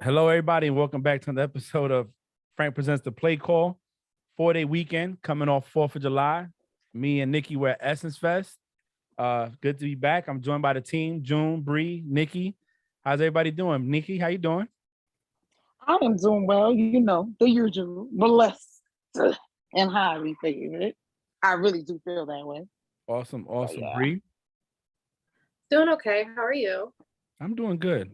Hello, everybody, and welcome back to another episode of Frank Presents the Play Call. 4-day weekend coming off 4th of July. Me and Nikki were at Essence Fest. Good to be back. I'm joined by the team, June, Bree, Nikki. How's everybody doing? Nikki, how you doing? I am doing well, the usual, blessed and highly favored. I really do feel that way. Awesome. Yeah. Bree? Doing okay. How are you? I'm doing good.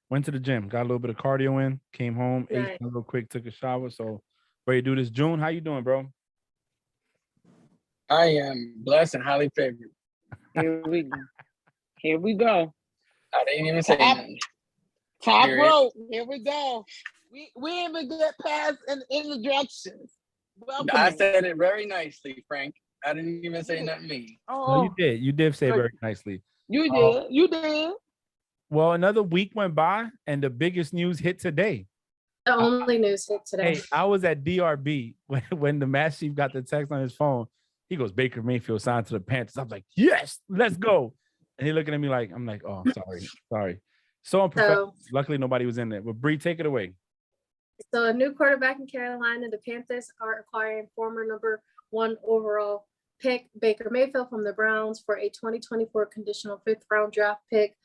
Went to the gym, got a little bit of cardio in, came home, ate Nice. real quick, took a shower. So ready to do this. June, how you doing, bro? I am blessed and highly favored. Here we go. Here we go. I didn't even say nothing. Top Period. rope. Here we go. We even get past an introductions. Welcome. I said it very nicely, Frank. I didn't even say nothing mean. No, you did. You did say very nicely. You did. Well, another week went by, and the biggest news hit today. The only news hit today. Hey, I was at DRB when the Mass Chief got the text on his phone. He goes, Baker Mayfield signed to the Panthers. I was like, yes, let's go. And he looking at me like, I'm like, oh, sorry. So unprofessional. Luckily, nobody was in there. But Bree, take it away. So a new quarterback in Carolina, the Panthers are acquiring former number 1 overall pick Baker Mayfield from the Browns for a 2024 conditional 5th-round draft pick.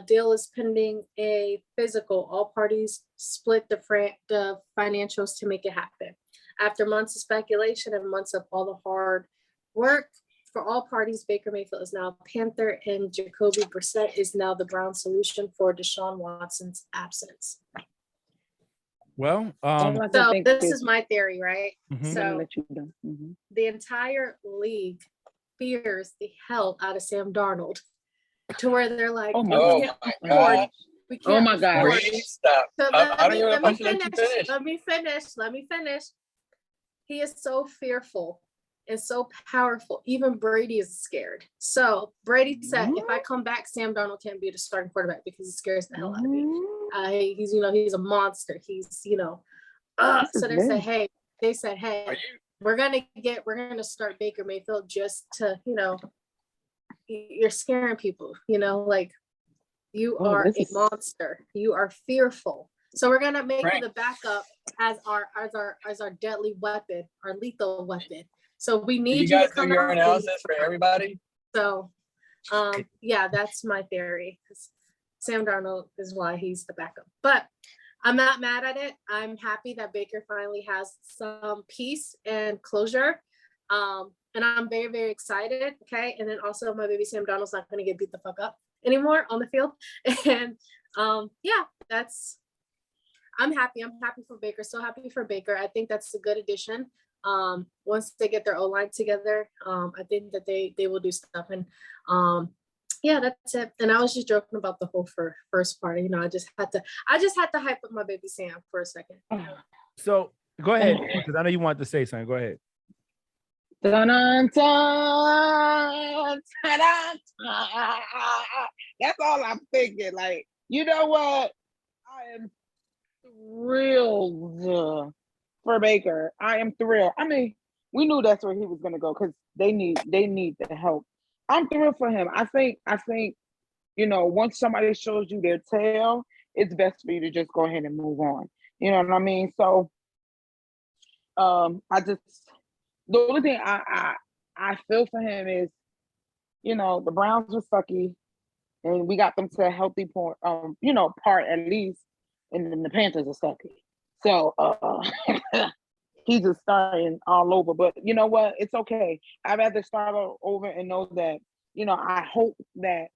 Deal is pending a physical. All parties split the financials to make it happen. After months of speculation and months of all the hard work for all parties, Baker Mayfield is now a Panther, and Jacoby Brissett is now the Brown solution for Deshaun Watson's absence. Well, so this is my theory, right? Mhm. So the entire league fears the hell out of Sam Darnold to where they're like, Oh my God. we can't Oh my God. afford- Bree, stop. So I don't even know if I should let you finish. Let me finish. He is so fearful and so powerful. Even Brady is scared. So Brady said, if I come back, Sam Darnold can't be the starting quarterback because he scares the hell out of me. He's a monster. He's, so they said, hey, we're gonna start Baker Mayfield just to, you're scaring people, like you are a monster. You are fearful. So we're gonna make you the backup as our deadly weapon, our lethal weapon. So we need you guys to come do your out. analysis for everybody. So, that's my theory. Sam Darnold is why he's the backup, but I'm not mad at it. I'm happy that Baker finally has some peace and closure. And I'm very, very excited. Okay. And then also my baby Sam Darnold's not going to get beat the fuck up anymore on the field. And I'm happy. I'm happy for Baker. So happy for Baker. I think that's a good addition. Once they get their O-line together, I think that they will do stuff. And that's it. And I was just joking about the whole first part. I just had to hype up my baby Sam for a second. So go ahead, because I know you wanted to say something. Go ahead. Dun, dun, dun, dun, dun. That's all I'm thinking. Like, you know what? I am thrilled for Baker. I am thrilled. I mean, we knew that's where he was gonna go because they need the help. I'm thrilled for him. I think, once somebody shows you their tail, it's best for you to just go ahead and move on. You know what I mean? So the only thing I feel for him is, the Browns were sucky and we got them to a healthy point, part at least, and then the Panthers are sucky. So he's just starting all over. But you know what? It's okay. I'd rather start over and know that, I hope that,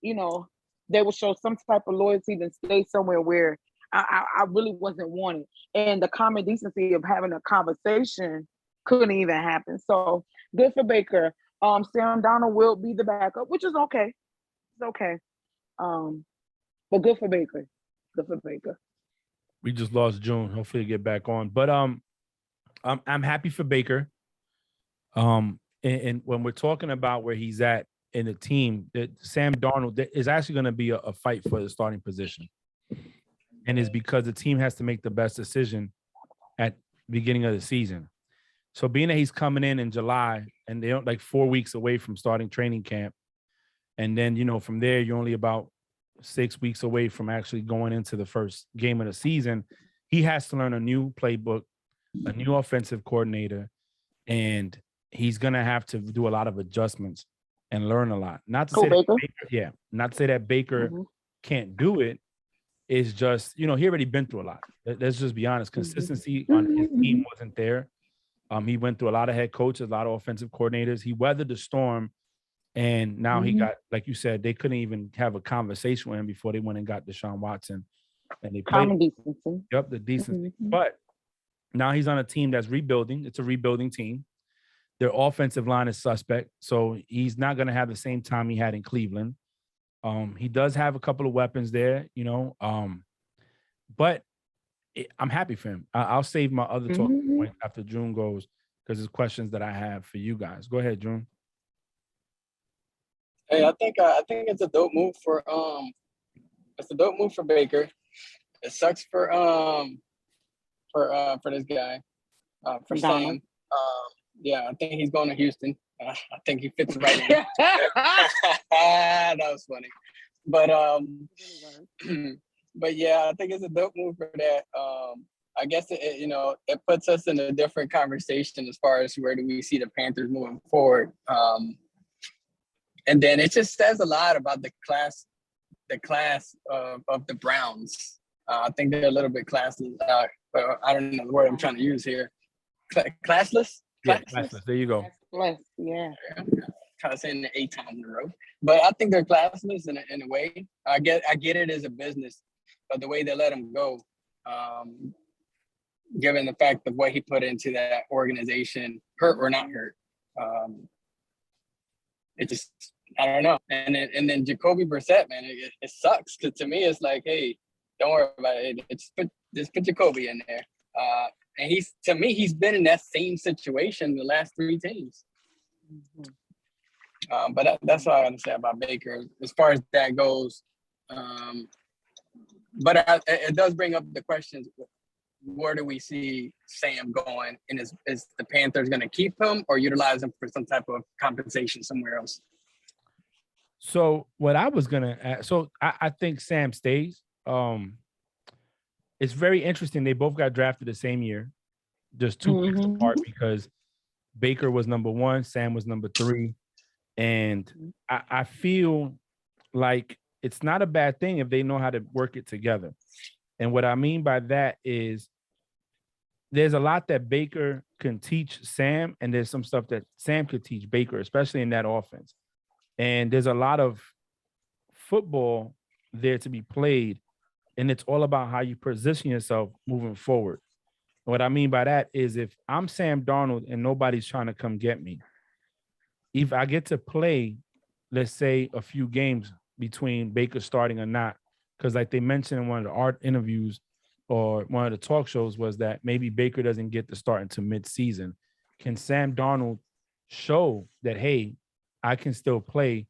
they will show some type of loyalty than stay somewhere where I really wasn't wanted. And the common decency of having a conversation couldn't even happen. So good for Baker. Sam Darnold will be the backup, which is okay. It's okay. But good for Baker. Good for Baker. We just lost June. Hopefully get back on. But I'm happy for Baker. And when we're talking about where he's at in the team, that Sam Darnold is actually going to be a fight for the starting position. And it's because the team has to make the best decision at the beginning of the season. So being that he's coming in July and they're like 4 weeks away from starting training camp, and then, from there, you're only about 6 weeks away from actually going into the first game of the season. He has to learn a new playbook, a new offensive coordinator, and he's gonna have to do a lot of adjustments and learn a lot. Not to say that Baker, not to say that Baker can't do it. It's just, he already been through a lot. Let's just be honest. Consistency on his team wasn't there. He went through a lot of head coaches, a lot of offensive coordinators. He weathered the storm, and now he got, like you said, they couldn't even have a conversation with him before they went and got Deshaun Watson, and they played. Common decency. Yep, the decency. But now he's on a team that's rebuilding. It's a rebuilding team. Their offensive line is suspect, so he's not going to have the same time he had in Cleveland. He does have a couple of weapons there, but I'm happy for him. I'll save my other talking point after June goes, because there's questions that I have for you guys. Go ahead, June. Hey, I think it's a dope move for Baker. It sucks for this guy, for Sam. Yeah, I think he's going to Houston. I think he fits right in. That was funny. But but yeah, I think it's a dope move for that. I guess it puts us in a different conversation as far as where do we see the Panthers moving forward. And then it just says a lot about the class of the Browns. I think they're a little bit classless. I don't know the word I'm trying to use here. Classless? Yeah, classless. There you go. Yeah. Kind of saying it 8 times in a row, but I think they're classless in a way. I get it as a business, but the way they let him go, given the fact of what he put into that organization, hurt or not hurt, it just, I don't know. And then Jacoby Brissett, man, it sucks, because to me it's like, hey, don't worry about it. Just put Jacoby in there. And he's been in that same situation the last 3 teams. But that's all I got to say about Baker as far as that goes. But it does bring up the questions: where do we see Sam going? And is the Panthers going to keep him or utilize him for some type of compensation somewhere else? So what I was gonna ask, I think Sam stays. It's very interesting. They both got drafted the same year, just 2 picks apart, because Baker was number 1, Sam was number 3. And I feel like it's not a bad thing if they know how to work it together. And what I mean by that is there's a lot that Baker can teach Sam, and there's some stuff that Sam could teach Baker, especially in that offense. And there's a lot of football there to be played, and it's all about how you position yourself moving forward. What I mean by that is if I'm Sam Darnold and nobody's trying to come get me, if I get to play, let's say, a few games between Baker starting or not, because like they mentioned in one of the art interviews or one of the talk shows was that maybe Baker doesn't get to start until mid-season. Can Sam Darnold show that, hey, I can still play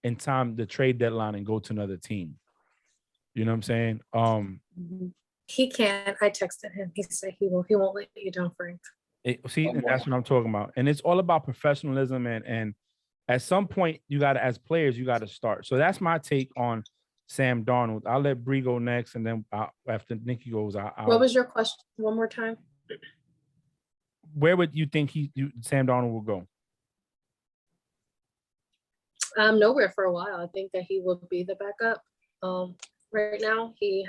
in time the trade deadline and go to another team? You know what I'm saying? He can't. I texted him. He said he won't let you down, Frank. And that's what I'm talking about. And it's all about professionalism. And at some point, as players, you got to start. So that's my take on Sam Darnold. I'll let Bree go next. And then after Nikki goes, what was your question? One more time. Where would you think Sam Darnold will go? Nowhere for a while. I think that he will be the backup. Right now, he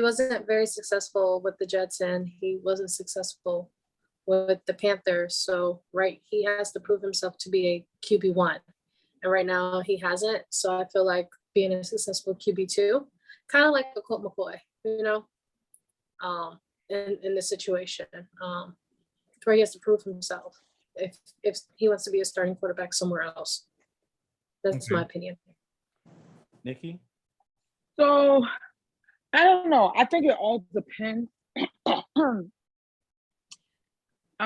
wasn't very successful with the Jets, and he wasn't successful with the Panthers. So, he has to prove himself to be a QB1. And right now he hasn't. So I feel like being a successful QB2, kind of like a Colt McCoy, in this situation, where he has to prove himself if he wants to be a starting quarterback somewhere else. That's my opinion. Nikki? So, I don't know. I think it all depends. I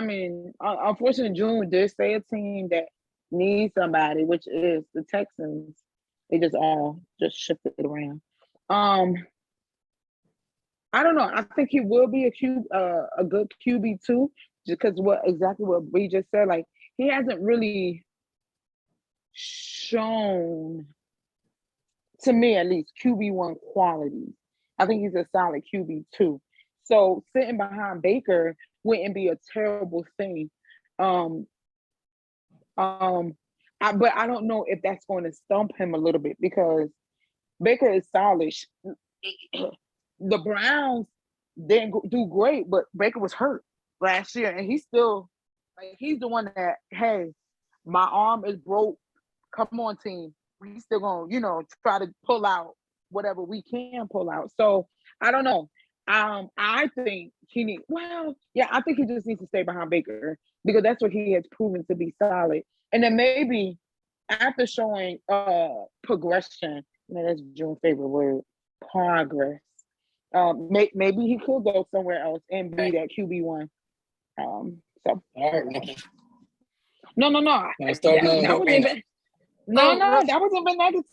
mean, unfortunately, June did say a team that needs somebody, which is the Texans. They just shifted it around. I don't know. I think he will be a good QB2, because exactly what we just said. Like, he hasn't really shown to me at least, QB1 qualities. I think he's a solid QB2. So sitting behind Baker wouldn't be a terrible thing. Um, but I don't know if that's going to stump him a little bit because Baker is solid. The Browns didn't do great, but Baker was hurt last year, and he's still like he's the one that, hey, my arm is broke. Come on, team. He's still gonna, try to pull out whatever we can pull out. So I don't know. I think I think he just needs to stay behind Baker because that's what he has proven to be solid. And then maybe after showing progression, that's June's favorite word, progress. Maybe he could go somewhere else and be that QB1. So All right, Nikki. no. That That wasn't negative.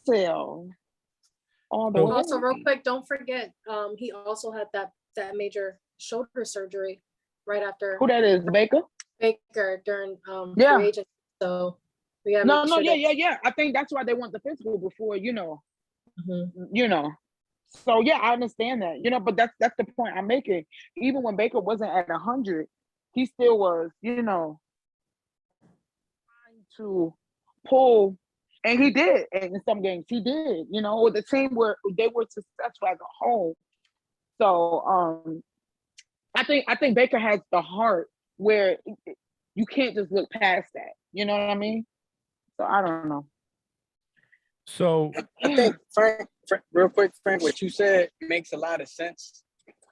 Also, real quick, don't forget, he also had that major shoulder surgery right after. Who that is? Baker during Yeah. free agency. So we gotta yeah. I think that's why they want the physical before, Mhm. So yeah, I understand that, but that's the point I'm making. Even when Baker wasn't at 100, he still was, trying to pull, and he did. And in some games, he did. Or the team they were successful as a whole. So I think Baker has the heart where you can't just look past that. You know what I mean? So I don't know. So I think Frank, real quick, Frank, what you said makes a lot of sense.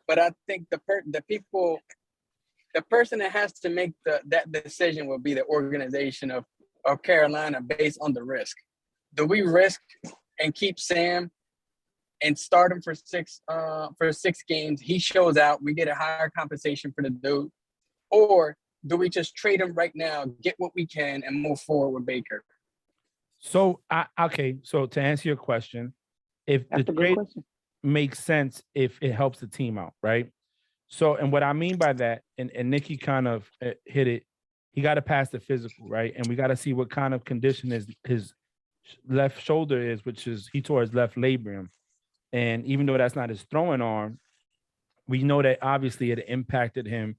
But I think the person that has to make that decision will be the organization of Carolina based on the risk. Do we risk and keep Sam and start him for six games? He shows out, we get a higher compensation for the dude, or do we just trade him right now, get what we can, and move forward with Baker? So So to answer your question, if That's the a good trade question. makes sense, if it helps the team out, right? So, and what I mean by that, and Nikki kind of hit it, he got to pass the physical, right? And we got to see what kind of condition his left shoulder is, which is he tore his left labrum. And even though that's not his throwing arm, we know that obviously it impacted him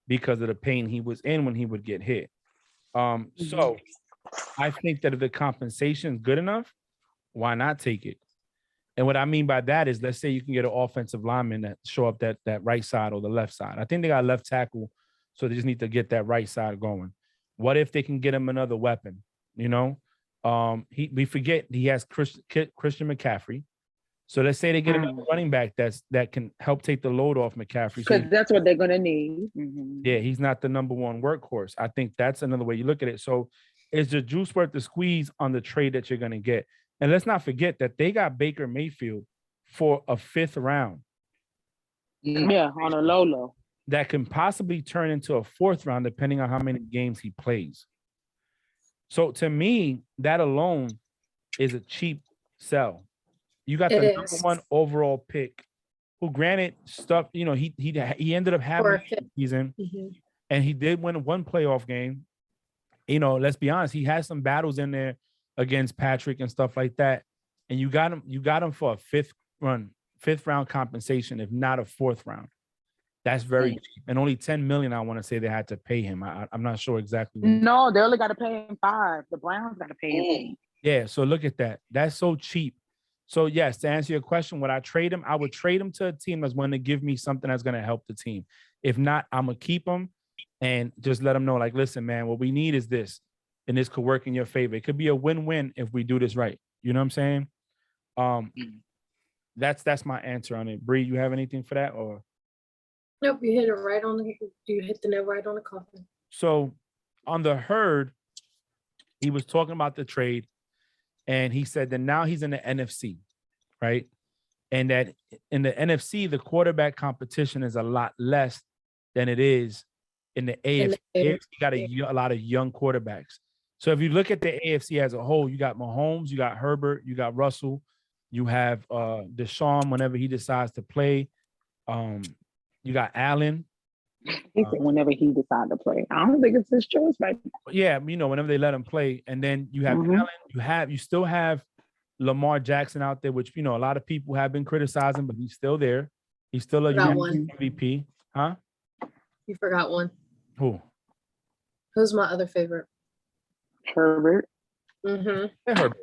because of the pain he was in when he would get hit. So I think that if the compensation is good enough, why not take it? And what I mean by that is, let's say you can get an offensive lineman that show up that right side or the left side. I think they got a left tackle, so they just need to get that right side going. What if they can get him another weapon? We forget he has Christian McCaffrey. So let's say they get another running back that can help take the load off McCaffrey. Because that's what they're gonna need. Mm-hmm. Yeah, he's not the number one workhorse. I think that's another way you look at it. So is the juice worth the squeeze on the trade that you're gonna get? And let's not forget that they got Baker Mayfield for a 5th round. Yeah, on a low. That can possibly turn into a 4th round depending on how many games he plays. So to me, that alone is a cheap sell. You got the number 1 overall pick, who granted he ended up having a season, and he did win 1 playoff game. Let's be honest, he has some battles in there against Patrick and stuff like that. And you got him for a 5th round compensation, if not a 4th round. That's very cheap. And only $10 million, I want to say, they had to pay him. I'm not sure exactly. No, they only got to pay him 5. The Browns got to pay him. Yeah, so look at that. That's so cheap. So yes, to answer your question, would I trade him? I would trade him to a team that's going to give me something that's going to help the team. If not, I'm going to keep him and just let them know, like, listen, man, what we need is this, and this could work in your favor. It could be a win-win if we do this right. You know what I'm saying? That's my answer on it. Bree, you have anything for that? Or nope, you hit the nail right on the coffin. So on the herd, he was talking about the trade, and he said that now he's in the NFC, right? And that in the NFC, the quarterback competition is a lot less than it is in the AFC. You got a lot of young quarterbacks. So if you look at the AFC as a whole, you got Mahomes, you got Herbert, you got Russell, you have Deshaun whenever he decides to play. You got Allen. He said whenever he decides to play. I don't think it's his choice, right? Yeah, whenever they let him play. And then you have Allen, you still have Lamar Jackson out there, which, you know, a lot of people have been criticizing, but he's still there. He's still a Forgot unanimous one. MVP. Huh? You forgot one. Who? Who's my other favorite? Herbert. Mm-hmm. Yeah, Herbert.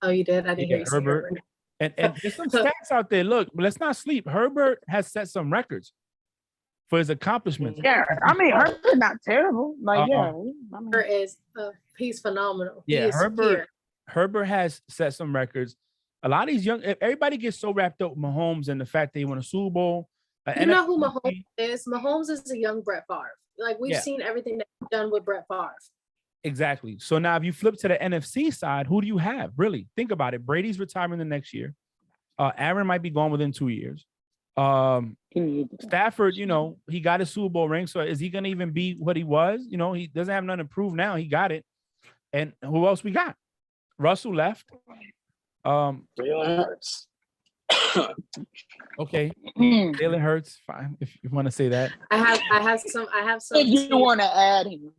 Oh, you did? I didn't hear Yeah, you say Herbert. Herbert. And there's some stats out there. Look, but let's not sleep. Herbert has set some records for his accomplishments. Yeah, I mean Herbert not terrible. Like, yeah, I mean, Herbert is he's phenomenal. Yeah, He is Herbert has set some records. A lot of these young, everybody gets so wrapped up with Mahomes and the fact that he won a Super Bowl. You know who Mahomes is? Mahomes is a young Brett Favre. Like, we've seen everything that he's done with Brett Favre. Exactly. So now if you flip to the NFC side, who do you have? Really? Think about it. Brady's retiring the next year. Aaron might be gone within 2 years. Stafford, you know, he got a Super Bowl ring. So is he going to even be what he was? You know, he doesn't have nothing to prove now. He got it. And who else we got? Russell left. Jalen Hurts. Okay. Jalen Hurts, fine, if you want to say that. I have some if you want to add him.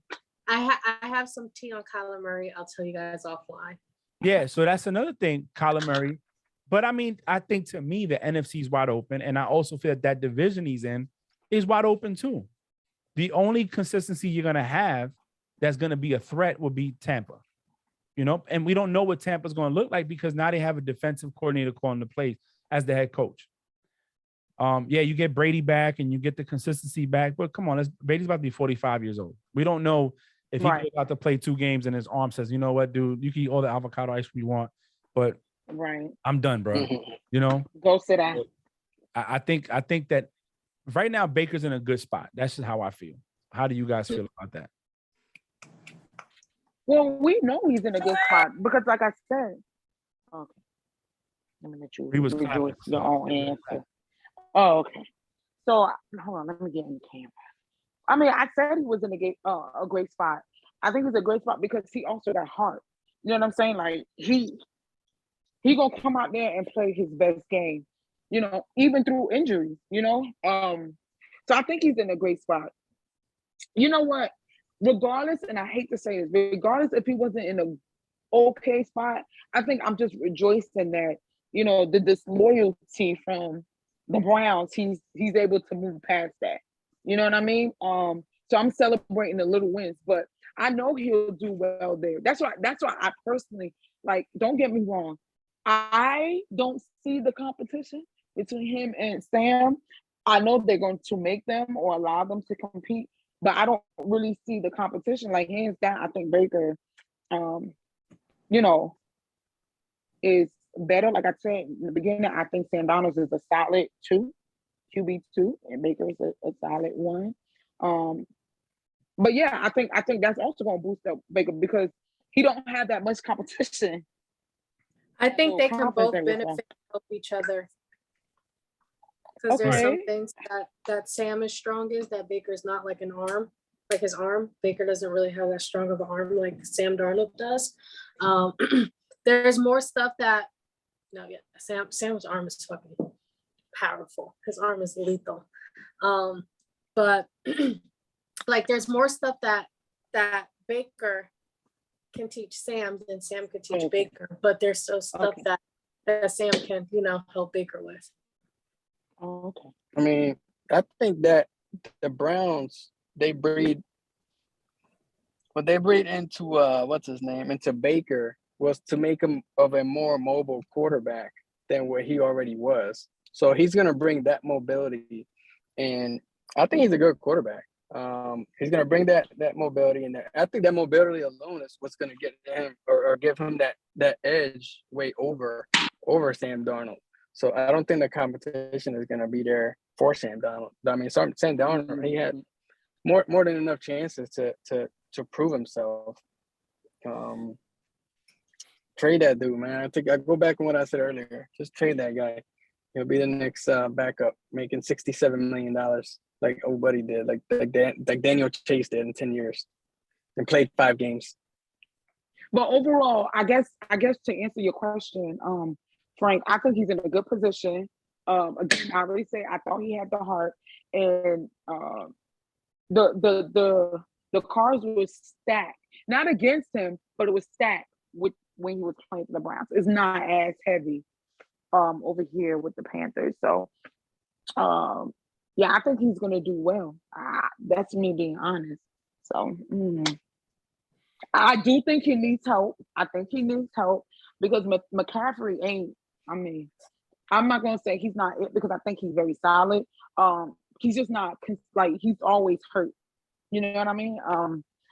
I have some tea on Kyler Murray. I'll tell you guys offline. Yeah, so that's another thing, Kyler Murray. But I mean, I think to me, the NFC is wide open. And I also feel that division he's in is wide open too. The only consistency you're going to have that's going to be a threat will be Tampa. You know, and we don't know what Tampa's going to look like because now they have a defensive coordinator calling the plays as the head coach. Yeah, you get Brady back and you get the consistency back, but come on, Brady's about to be 45 years old. We don't know if he goes out to play 2 games and his arm says, you know what, dude, you can eat all the avocado ice cream you want, but I'm done, bro. You know, go sit down. I think that right now Baker's in a good spot. That's just how I feel. How do you guys feel about that? Well, we know he's in a good spot because, like I said, okay. Let me let you rejoice your own answer. Oh, okay. So hold on, let me get in the camera. I mean, I said he was in a great spot. I think he's a great spot because he also got heart. You know what I'm saying? Like he gonna come out there and play his best game. You know, even through injuries. You know, so I think he's in a great spot. You know what? Regardless, and I hate to say this, regardless if he wasn't in a okay spot, I think I'm just rejoicing that, you know, the disloyalty from the Browns, he's able to move past that. You know what I mean? So I'm celebrating the little wins, but I know he'll do well there. That's why I personally, like, don't get me wrong. I don't see the competition between him and Sam. I know they're going to make them or allow them to compete, but I don't really see the competition. Like, hands down, I think Baker, you know, is better. Like I said in the beginning, I think Sam Darnold is a solid QB2, and Baker is a solid 1. But yeah, I think that's also going to boost up Baker because he don't have that much competition. I think they can both benefit of each other. Because there's some things that Sam is strong is that Baker's not, like an arm, like his arm. Baker doesn't really have that strong of an arm like Sam Darnold does. There's more stuff that Sam's arm is fucking powerful. His arm is lethal. But like there's more stuff that Baker can teach Sam than Sam could teach Baker. But there's still stuff that Sam can, you know, help Baker with. Oh, okay. I mean, I think that the Browns, they breed into what's his name, into Baker, was to make him of a more mobile quarterback than what he already was. So he's gonna bring that mobility, and I think he's a good quarterback. He's gonna bring that mobility in there. I think that mobility alone is what's gonna get him or give him that edge way over Sam Darnold. So I don't think the competition is gonna be there for Sam Darnold. I mean, Sam Darnold, he had more than enough chances to prove himself. Trade that dude, man. I think I go back on what I said earlier. Just trade that guy. He'll be the next backup, making $67 million, like old buddy did, like Daniel Chase did in 10 years, and played 5 games. But overall, I guess to answer your question, Frank, I think he's in a good position. Again, I already said I thought he had the heart, and the cards were stacked, not against him, but it was stacked with when he was playing for the Browns. It's not as heavy over here with the Panthers. So yeah, I think he's gonna do well. That's me being honest. So I do think he needs help. I think he needs help because McCaffrey ain't. I mean, I'm not gonna say he's not it because I think he's very solid. He's just not like he's always hurt. You know what I mean?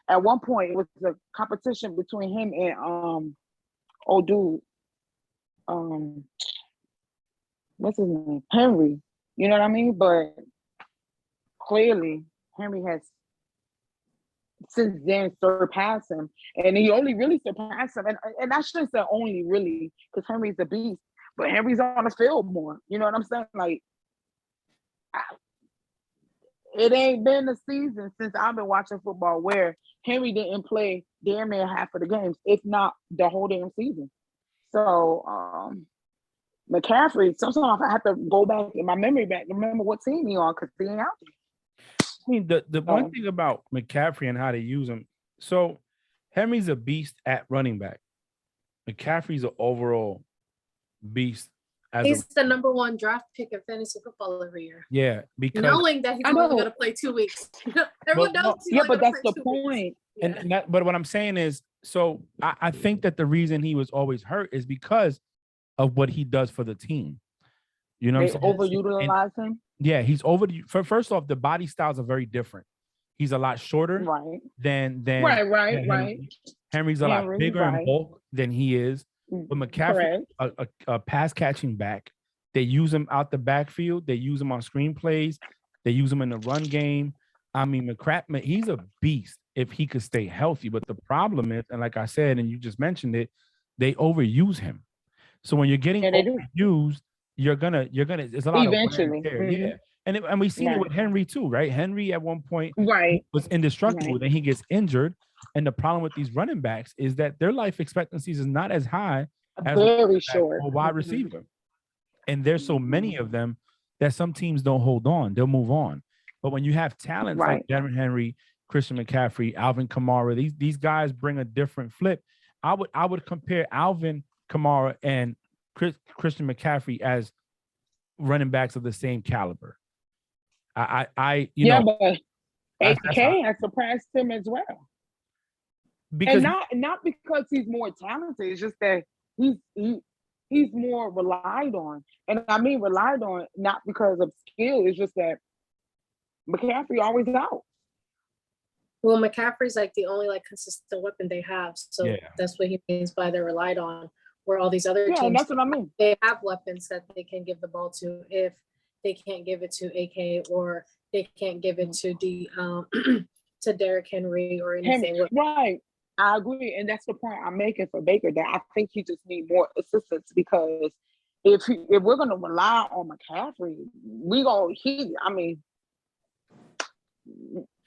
At one point it was a competition between him and old dude. What's his name? Henry. You know what I mean? But clearly Henry has since then surpassed him. And he only really surpassed him. And I shouldn't say only really, because Henry's a beast, but Henry's on the field more. You know what I'm saying? Like, it ain't been a season since I've been watching football where Henry didn't play damn near half of the games, if not the whole damn season. So McCaffrey, sometimes I have to go back in my memory back and remember what team he on because he ain't out there. I mean, the one thing about McCaffrey and how they use him. So Henry's a beast at running back. McCaffrey's an overall beast. He's the number 1 draft pick in fantasy football every year. Yeah, because knowing that he's only going to play 2 weeks. Everyone knows. Yeah, but that's the point. But what I'm saying is, so I think that the reason he was always hurt is because of what he does for the team. You know, they overutilize him. Yeah, he's first off, the body styles are very different. He's a lot shorter than right. Henry's a lot bigger in bulk than he is. But McCaffrey, a pass catching back. They use him out the backfield. They use him on screen plays. They use him in the run game. I mean, McCaffrey, he's a beast if he could stay healthy. But the problem is, and like I said, and you just mentioned it, they overuse him. So when you're getting overused, you're gonna. It's a lot eventually. of wear and tear. Yeah, and we've seen it with Henry too, right? Henry at one point was indestructible. Then he gets injured. And the problem with these running backs is that their life expectancies is not as high as very short a wide receiver. And there's so many of them that some teams don't hold on. They'll move on. But when you have talent like Derrick Henry, Christian McCaffrey, Alvin Kamara, these guys bring a different flip. I would compare Alvin Kamara and Christian McCaffrey as running backs of the same caliber. But AK has surpassed him as well. Because and not because he's more talented, it's just that he's more relied on. And I mean relied on not because of skill, it's just that McCaffrey always out. Well, McCaffrey's like the only like consistent weapon they have. So that's what he means by they're relied on. Where all these other teams, that's what I mean. They have weapons that they can give the ball to if they can't give it to AK or they can't give it to to Derrick Henry or anything. Right. I agree, and that's the point I'm making for Baker. That I think he just needs more assistance because if we're gonna rely on McCaffrey,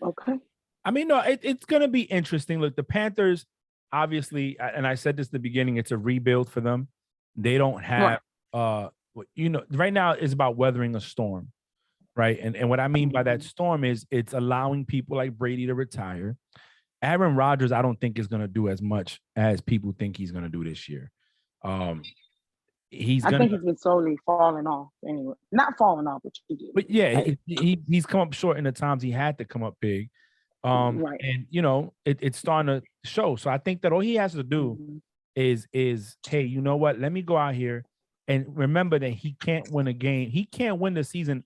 okay. I mean, no, it's gonna be interesting. Look, the Panthers, obviously, and I said this at the beginning, it's a rebuild for them. They don't have, right now it's about weathering a storm, right? And what I mean by that storm is it's allowing people like Brady to retire. Aaron Rodgers, I don't think is going to do as much as people think he's going to do this year. I think he's been slowly falling off. Anyway, not falling off, but yeah, he's come up short in the times he had to come up big. And it's starting to show. So I think that all he has to do is hey, you know what? Let me go out here and remember that he can't win a game. He can't win the season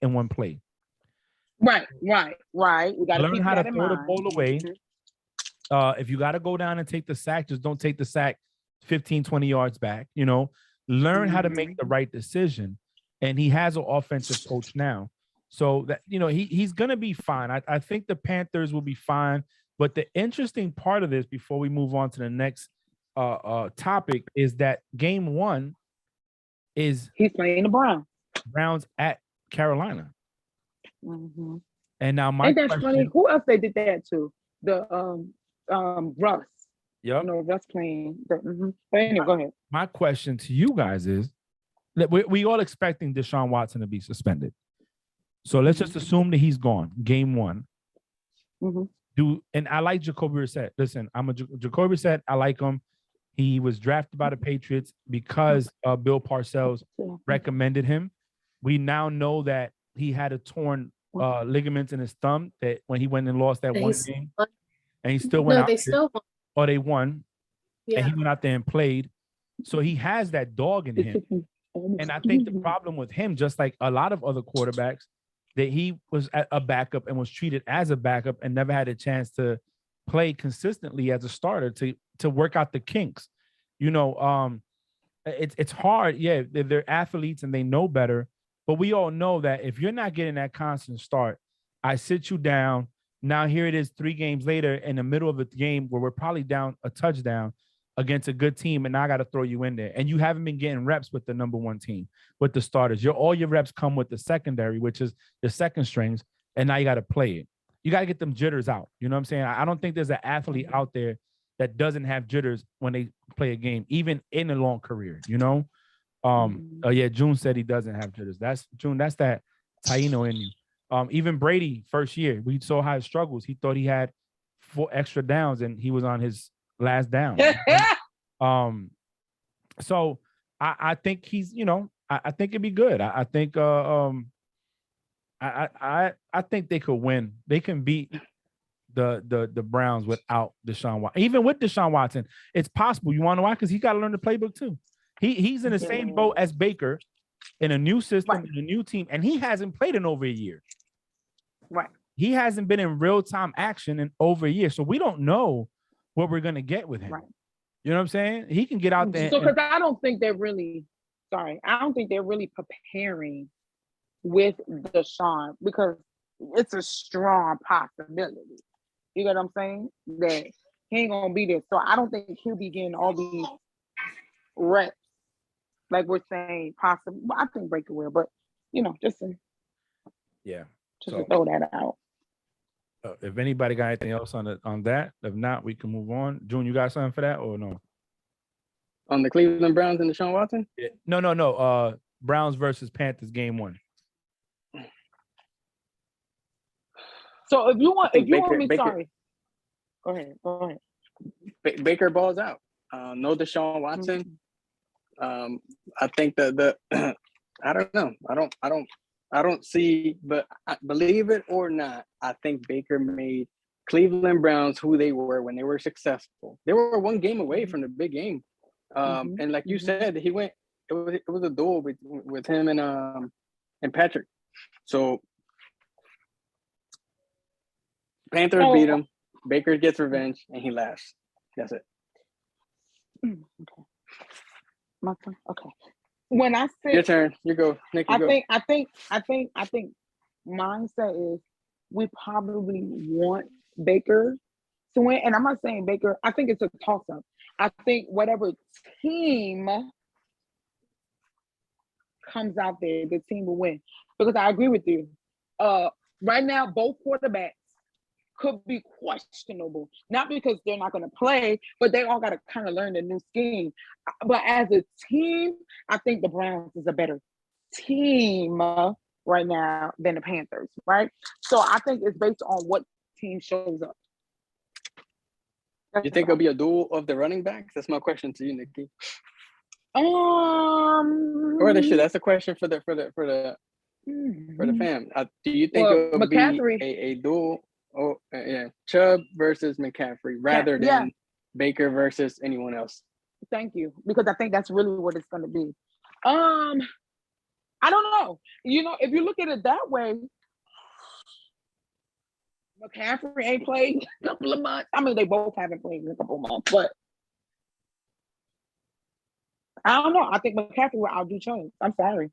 in one play. Right. We got to learn how to throw the ball away. If you got to go down and take the sack, just don't take the sack 15, 20 yards back. Learn how to make the right decision. And he has an offensive coach now. So that, he's going to be fine. I think the Panthers will be fine. But the interesting part of this, before we move on to the next topic, is that game 1 is he's playing the Browns at Carolina. Mm-hmm. And now my ain't that funny? Who else they did that to? The Russ. Yep. Russ playing. But anyway, go ahead. My question to you guys is that we all expecting Deshaun Watson to be suspended. So let's just assume that he's gone. Game 1. Mm-hmm. And I like Jacoby Brissett. Listen, I'm a Jacoby Brissett. I like him. He was drafted by the Patriots because Bill Parcells recommended him. We now know that he had a torn ligaments in his thumb that when he went and lost that one game, and he still went out. They still won. Or they won. Yeah. And he went out there and played. So he has that dog in him. And I think the problem with him, just like a lot of other quarterbacks, that he was a backup and was treated as a backup and never had a chance to play consistently as a starter to work out the kinks. You know, it's hard. Yeah, they're athletes and they know better. But we all know that if you're not getting that constant start, I sit you down. Now here it is 3 games later in the middle of a game where we're probably down a touchdown against a good team, and now I got to throw you in there. And you haven't been getting reps with the number 1 team, with the starters. All your reps come with the secondary, which is the second strings, and now you got to play it. You got to get them jitters out. You know what I'm saying? I don't think there's an athlete out there that doesn't have jitters when they play a game, even in a long career, you know? Yeah, June said he doesn't have jitters. That's that Taino in you. Even Brady, first year, we saw how he struggles. He thought he had 4 extra downs and he was on his last down. So I think he's, you know, I think it'd be good. I think I think they could win. They can beat the Browns without Deshaun Watson. Even with Deshaun Watson, it's possible. You want to know why? Because he got to learn the playbook too. He's in the same boat as Baker in a new system, in a new team, and he hasn't played in over a year. Right. He hasn't been in real-time action in over a year. So we don't know what we're going to get with him. Right. You know what I'm saying? He can get out there. So, because I don't think they're really preparing with Deshaun because it's a strong possibility. You get what I'm saying? That he ain't going to be there. So I don't think he'll be getting all these reps like we're saying possible. I think Breaker will, but, you know, just to throw that out. If anybody got anything else on that, if not, we can move on. June, you got something for that or no? On the Cleveland Browns and Deshaun Watson? Yeah. No. Browns versus Panthers game 1. So if you want me, Baker, sorry. Go ahead. Baker balls out. No Deshaun Watson. I think the I don't know. I don't see, but believe it or not, I think Baker made Cleveland Browns who they were when they were successful. They were 1 game away from the big game. And like you said, he went. It was a duel with him and Patrick. So Panthers beat him. Baker gets revenge and he laughs. That's it. Okay. My turn. Okay. When I say your turn, you go. Nick, you go. I think mindset is we probably want Baker to win. And I'm not saying Baker, I think it's a toss-up. I think whatever team comes out there, the team will win. Because I agree with you. Right now, both quarterbacks could be questionable. Not because they're not going to play, but they all got to kind of learn the new scheme. But as a team, I think the Browns is a better team right now than the Panthers, right? So I think it's based on what team shows up. You think it'll be a duel of the running backs? That's my question to you, Nikki. Or that's a question for the fam. Do you think it'll McCaffrey, be a duel? Oh yeah, Chubb versus McCaffrey rather than Baker versus anyone else. Thank you, because I think that's really what it's going to be. I don't know. You know, if you look at it that way, McCaffrey ain't played in a couple of months. I mean, they both haven't played in a couple of months, but I don't know. I think McCaffrey will outdo Chubb. I'm sorry.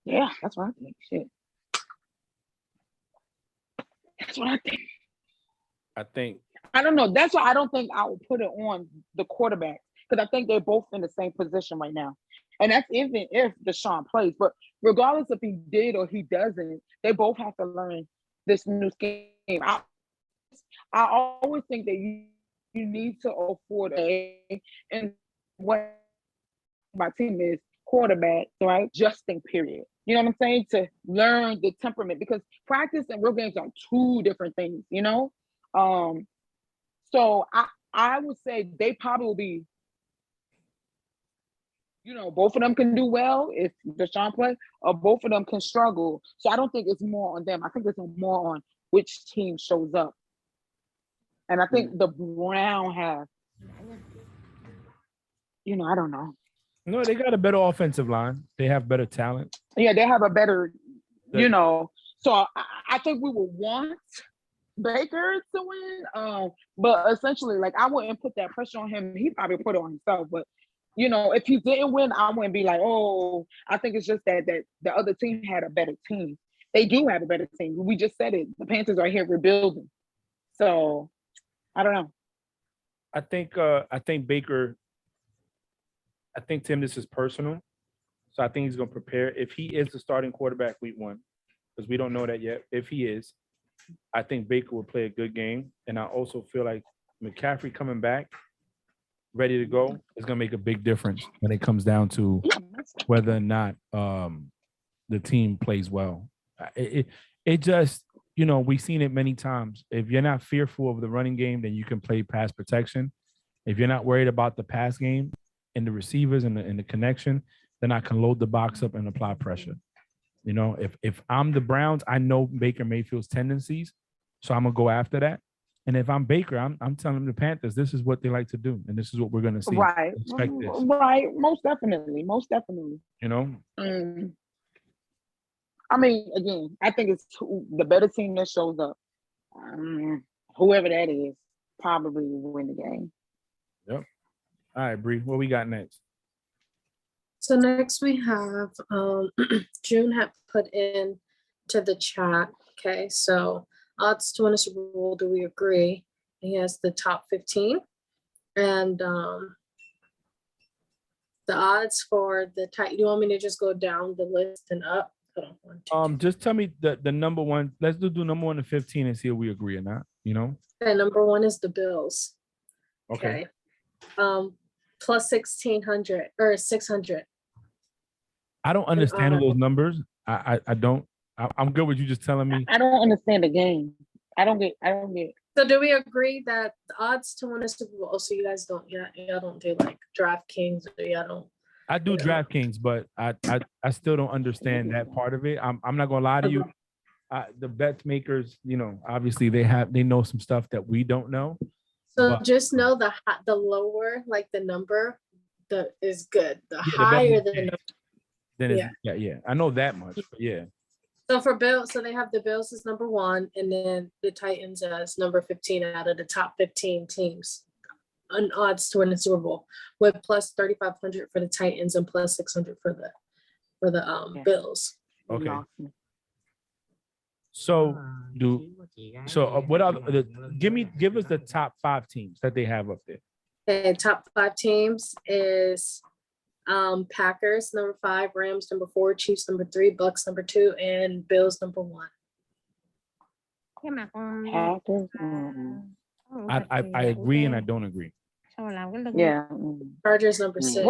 Yeah, that's what I think. Shit. That's what I think. I don't know. That's why I don't think I would put it on the quarterback because I think they're both in the same position right now. And that's even if Deshaun plays. But regardless if he did or he doesn't, they both have to learn this new scheme. I always think that you need to afford and what my team is quarterback, right? Justing period. You know what I'm saying? To learn the temperament because practice and real games are 2 different things, you know? So I would say they probably will be, both of them can do well if Deshaun plays, or both of them can struggle. So I don't think it's more on them. I think it's more on which team shows up. And I think the Brown have, I don't know. No, they got a better offensive line. They have better talent. Yeah, they have a better, So I think we would want Baker to win. But essentially, like, I wouldn't put that pressure on him. He probably put it on himself. But if he didn't win, I wouldn't be like, oh, I think it's just that the other team had a better team. They do have a better team. We just said it. The Panthers are here rebuilding. So I don't know. I think Baker. I think, Tim, this is personal. So I think he's going to prepare. If he is the starting quarterback week 1, because we don't know that yet. If he is, I think Baker will play a good game. And I also feel like McCaffrey coming back, ready to go, is going to make a big difference when it comes down to whether or not the team plays well. It just, we've seen it many times. If you're not fearful of the running game, then you can play pass protection. If you're not worried about the pass game and the receivers and the connection, then I can load the box up and apply pressure. If I'm the Browns, I know Baker Mayfield's tendencies, so I'm gonna go after that. And if I'm Baker, I'm telling the Panthers, this is what they like to do, and this is what we're gonna see. Right. Expect this. Right. Most definitely. I mean, again, I think it's the better team that shows up. Whoever that is probably will win the game. Yep. All right, Bree, what we got next? So next we have June had put in to the chat. Okay, so odds to win a Super Bowl, do we agree? He has the top 15. And the odds for the tight. You want me to just go down the list and up? Hold on, just tell me the number one. Let's do number 1 to 15 and see if we agree or not. Okay, number 1 is the Bills. Okay. Plus 1,600 or 600. I don't understand those numbers. I don't. I'm good with you just telling me. I don't understand the game. I don't get. So do we agree that the odds to win a Super Bowl? So you guys don't. Y'all don't do like DraftKings, or y'all don't. I do DraftKings, but I still don't understand that part of it. I'm not gonna lie to you. The bet makers, obviously they know some stuff that we don't know. So just know the lower, like the number, is good. The higher the number. Then yeah. I know that much. But yeah. So for Bills, so they have the Bills as number 1, and then the Titans as number 15 out of the top 15 teams on odds to win the Super Bowl, with plus 3,500 for the Titans and plus 600 for the Bills. Okay. So what are give us the top 5 teams that they have up there. Okay, top 5 teams is Packers number 5, Rams number 4, Chiefs number 3, Bucks number 2, and Bills number 1. Packers. I agree and I don't agree. Yeah. Chargers number 6.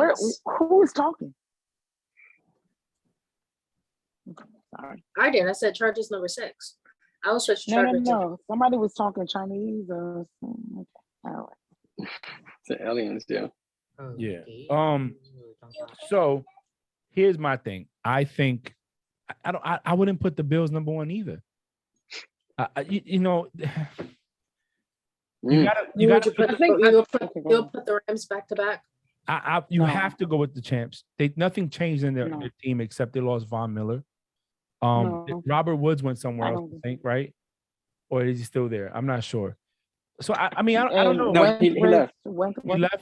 Who is talking? Sorry. I did. I said Chargers number 6. I was switching Chargers. No. Somebody was talking Chinese or something. All right. It's the aliens, yeah. Yeah. So here's my thing. I think I wouldn't put the Bills number 1 either. You'll put the Rams back to back. You have to go with the champs. Nothing changed in their team except they lost Von Miller. Robert Woods went somewhere else, I think, right? Or is he still there? I'm not sure. So I don't know. No, he left.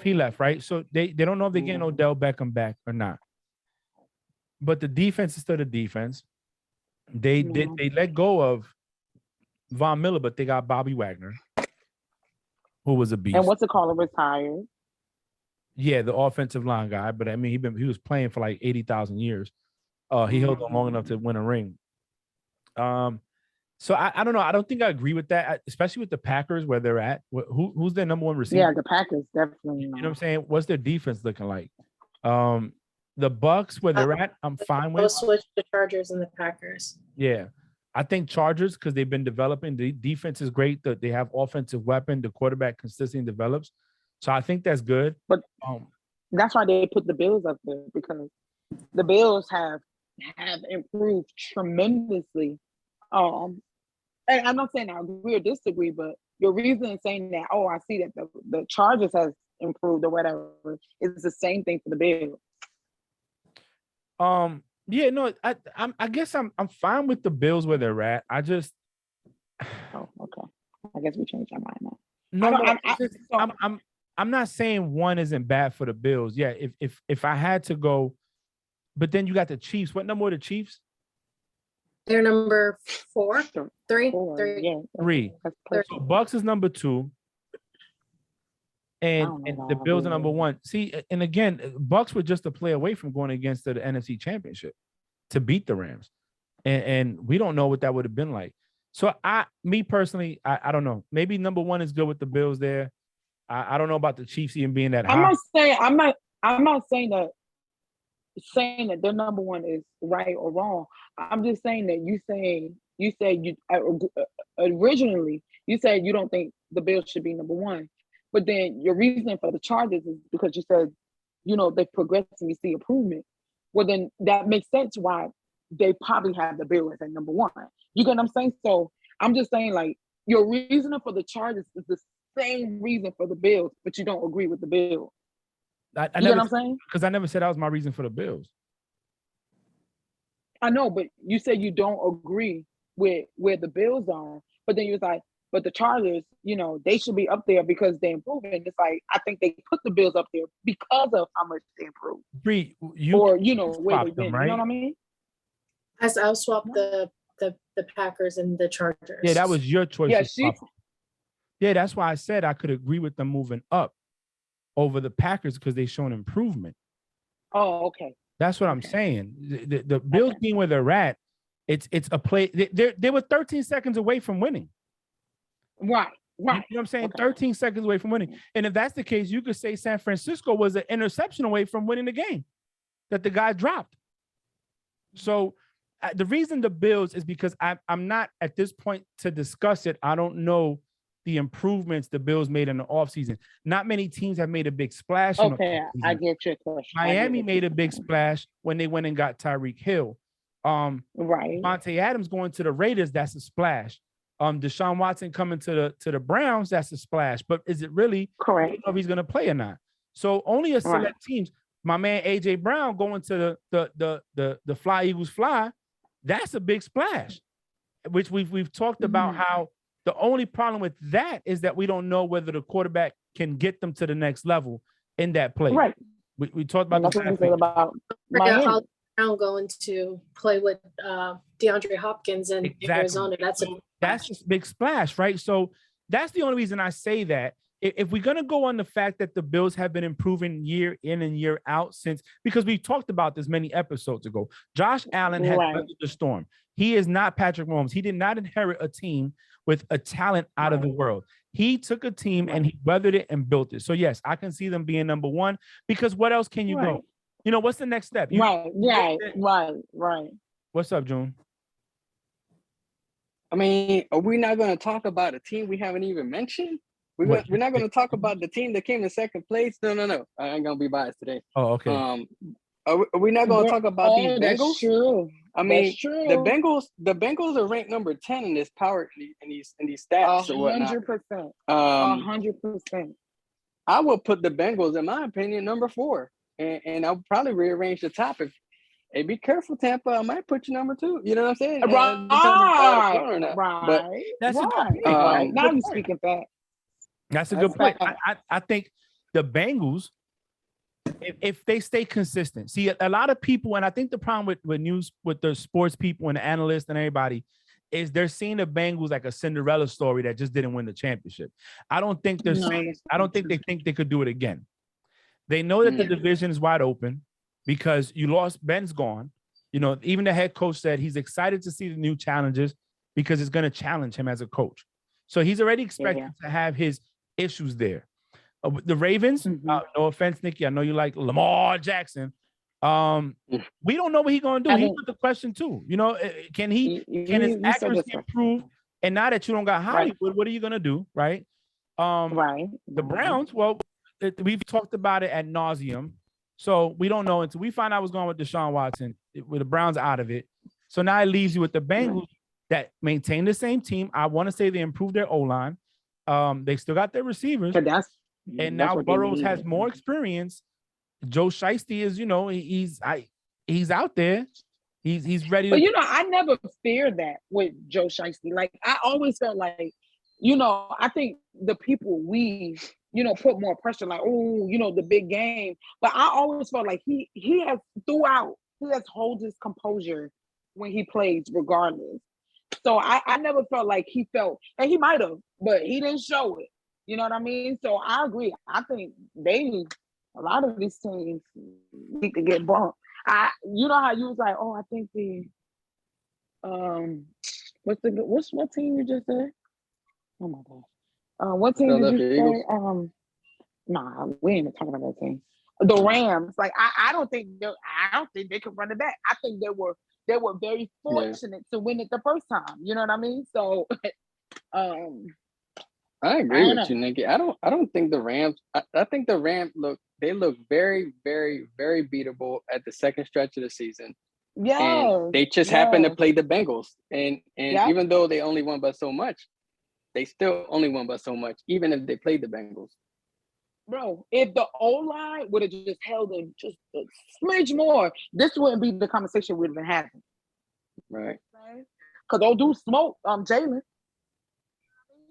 He left, right? So they don't know if they're getting Odell Beckham back or not. But the defense is still the defense. They let go of Von Miller, but they got Bobby Wagner, who was a beast. And what's it called? Retired. Yeah, the offensive line guy. But I mean, he was playing for like 80,000 years. He held on long enough to win a ring. So I don't know. I don't think I agree with that, especially with the Packers where they're at. Who's their number 1 receiver? Yeah, the Packers definitely. You know what I'm saying? What's their defense looking like? The Bucks where they're at, I'm fine with. We'll switch the Chargers and the Packers. Yeah. I think Chargers, because they've been developing. The defense is great. They have offensive weapon. The quarterback consistently develops. So I think that's good. But that's why they put the Bills up there, because the Bills have improved tremendously. And I'm not saying I agree or disagree, but your reason in saying that, I see that the Chargers has improved or whatever, is the same thing for the Bills. Yeah, no, I guess I'm fine with the Bills where they're at. I just Okay. I guess we changed our mind now. No, I'm not saying one isn't bad for the Bills. Yeah, if I had to go, but then you got the Chiefs. What number are the Chiefs? They're number 4, 3, 3. Yeah, 3. So Bucks is number 2. And the Bills are number 1. See, and again, Bucks were just a play away from going against the NFC Championship to beat the Rams. And we don't know what that would have been like. So me personally, I don't know. Maybe number 1 is good with the Bills there. I don't know about the Chiefs even being that high. I'm not saying that their number 1 is right or wrong. I'm just saying that you said originally you said you don't think the Bills should be number 1, but then your reason for the Chargers is because you said, they progress and you see improvement. Well, then that makes sense why they probably have the Bills at number 1. You get what I'm saying? So I'm just saying, like, your reasoning for the Chargers is the same reason for the Bills, but you don't agree with the Bills. I you know what I'm saying? Because I never said that was my reason for the Bills. I know, but you said you don't agree with where the Bills are, but then you was like, but the Chargers, they should be up there because they improved. And it's like, I think they put the Bills up there because of how much they improved. Bree, where they've been. Right? You know what I mean? I'll swap the Packers and the Chargers. Yeah, that was your choice. Yeah, that's why I said I could agree with them moving up over the Packers because they've shown improvement. Oh, okay. That's what I'm saying. The Bills being where they're at, it's a play. They were 13 seconds away from winning. Right. You know what I'm saying? Okay. 13 seconds away from winning. And if that's the case, you could say San Francisco was an interception away from winning the game that the guy dropped. So the reason the Bills is because I'm not at this point to discuss it. I don't know the improvements the Bills made in the offseason. Not many teams have made a big splash. Okay, I get your question. Miami made a big splash when they went and got Tyreek Hill. Right. Monte Adams going to the Raiders, that's a splash. Deshaun Watson coming to the Browns, that's a splash. But is it really correct? I don't know if he's going to play or not. So only a select teams. My man AJ Brown going to the Fly Eagles Fly, that's a big splash. Which we've talked about how the only problem with that is that we don't know whether the quarterback can get them to the next level in that play. Right. We talked about about Brown going to play with DeAndre Hopkins in Arizona. That's a big splash, right? So that's the only reason I say that. If we're going to go on the fact that the Bills have been improving year in and year out because we talked about this many episodes ago, Josh Allen has weathered the storm. He is not Patrick Mahomes. He did not inherit a team with a talent out of the world. He took a team and he weathered it and built it. So yes, I can see them being number 1 because what else can you go? What's the next step? Right. What's up, June? I mean, are we not going to talk about a team we haven't even mentioned? We're not going to talk about the team that came in second place. No. I ain't going to be biased today. Oh, okay. Are we not going to talk about these Bengals? That's true. I mean, the Bengals are ranked number 10 in this power in these stats or whatnot. 100%. 100%. I will put the Bengals, in my opinion, number 4, and I'll probably rearrange the top. Hey, be careful, Tampa. I might put you number 2. You know what I'm saying? Right. But that's a good point. Now you're speaking back. That's a good point. I think the Bengals, if they stay consistent, see a lot of people, and I think the problem with the sports people and the analysts and everybody is they're seeing the Bengals like a Cinderella story that just didn't win the championship. I don't think they think they could do it again. They know that the division is wide open because you lost. Ben's gone. Even the head coach said he's excited to see the new challenges because it's going to challenge him as a coach. So he's already expected to have his issues there. The Ravens, no offense, Nikki, I know you like Lamar Jackson, We don't know what he's gonna do. I He think- put the question too. You know, can his You said accuracy this stuff. improve? And now that you don't got Right. Hollywood, what are you gonna do? Right. Right. The Browns, well, we've talked about it ad nauseum. So we don't know until we find out what's going on with Deshaun Watson, with the Browns out of it. So now it leaves you with the Bengals that maintain the same team. I want to say they improved their O-line. They still got their receivers. But that's Now what they Burrows need. has more experience. Joe Shiesty is, he's out there. He's ready. But I never feared that with Joe Shiesty. Like I always felt like, I think the people put more pressure, like, the big game. But I always felt like he has hold his composure when he plays, regardless. So I never felt like he felt, and he might have, but he didn't show it. You know what I mean? So I agree. I think a lot of these teams need to get bumped. How you was like, I think what team you just said? Oh my gosh. What team did you say? Nah, we ain't even talking about that team. The Rams. Like I don't think they could run it back. I think they were very fortunate to win it the first time. You know what I mean? So I agree with you, Nikki. I don't think the Rams. I think the Rams look very, very, very beatable at the second stretch of the season. Yeah, and they just happen to play the Bengals, and even though they only won by so much, they still only won by so much, even if they played the Bengals. Bro, if the O-line would have just held them just a smidge more, this wouldn't be the conversation we'd have been having. Right. Because they'll do smoke Jalen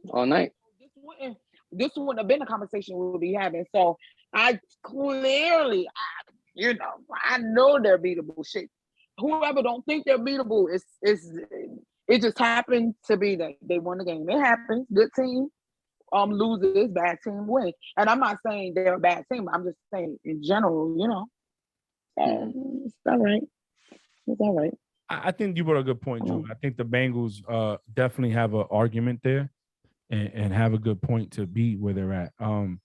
all night. This wouldn't have been a conversation we would be having. So I clearly, I know they're beatable. Shit, whoever don't think they're beatable, it just happened to be that they won the game. It happens. Good team loses, bad team win. And I'm not saying they're a bad team. I'm just saying in general, it's all right. It's all right. I think you brought a good point, Drew. I think the Bengals definitely have an argument there and have a good point to be where they're at. I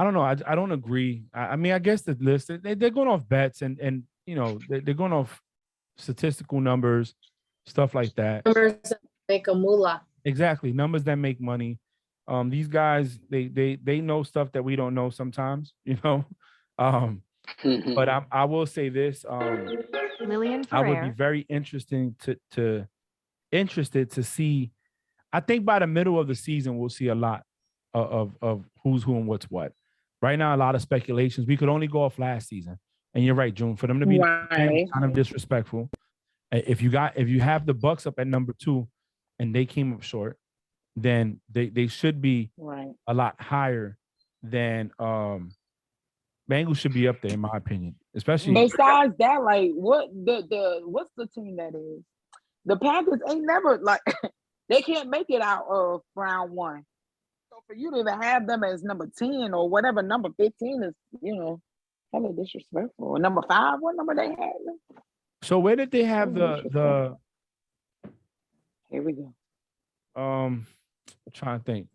don't know. I don't agree. I mean, I guess the list, they're going off bets and they're going off statistical numbers, stuff like that. Numbers that make a moolah. Exactly. Numbers that make money. These guys, they know stuff that we don't know sometimes, But I will say this. I would be very interested to see. I think by the middle of the season, we'll see a lot of who's who and what's what. Right now, a lot of speculations. We could only go off last season. And you're right, June. For them to be kind of disrespectful. If you have the Bucks up at number 2 and they came up short, then they should be a lot higher than Bengals should be up there, in my opinion. Especially besides that, like what's the team that is? The Packers ain't never they can't make it out of round 1. So for you to even have them as number 10 or whatever number 15 is, hella disrespectful. Or number 5, what number they had? So where did they have the Here we go. I'm trying to think.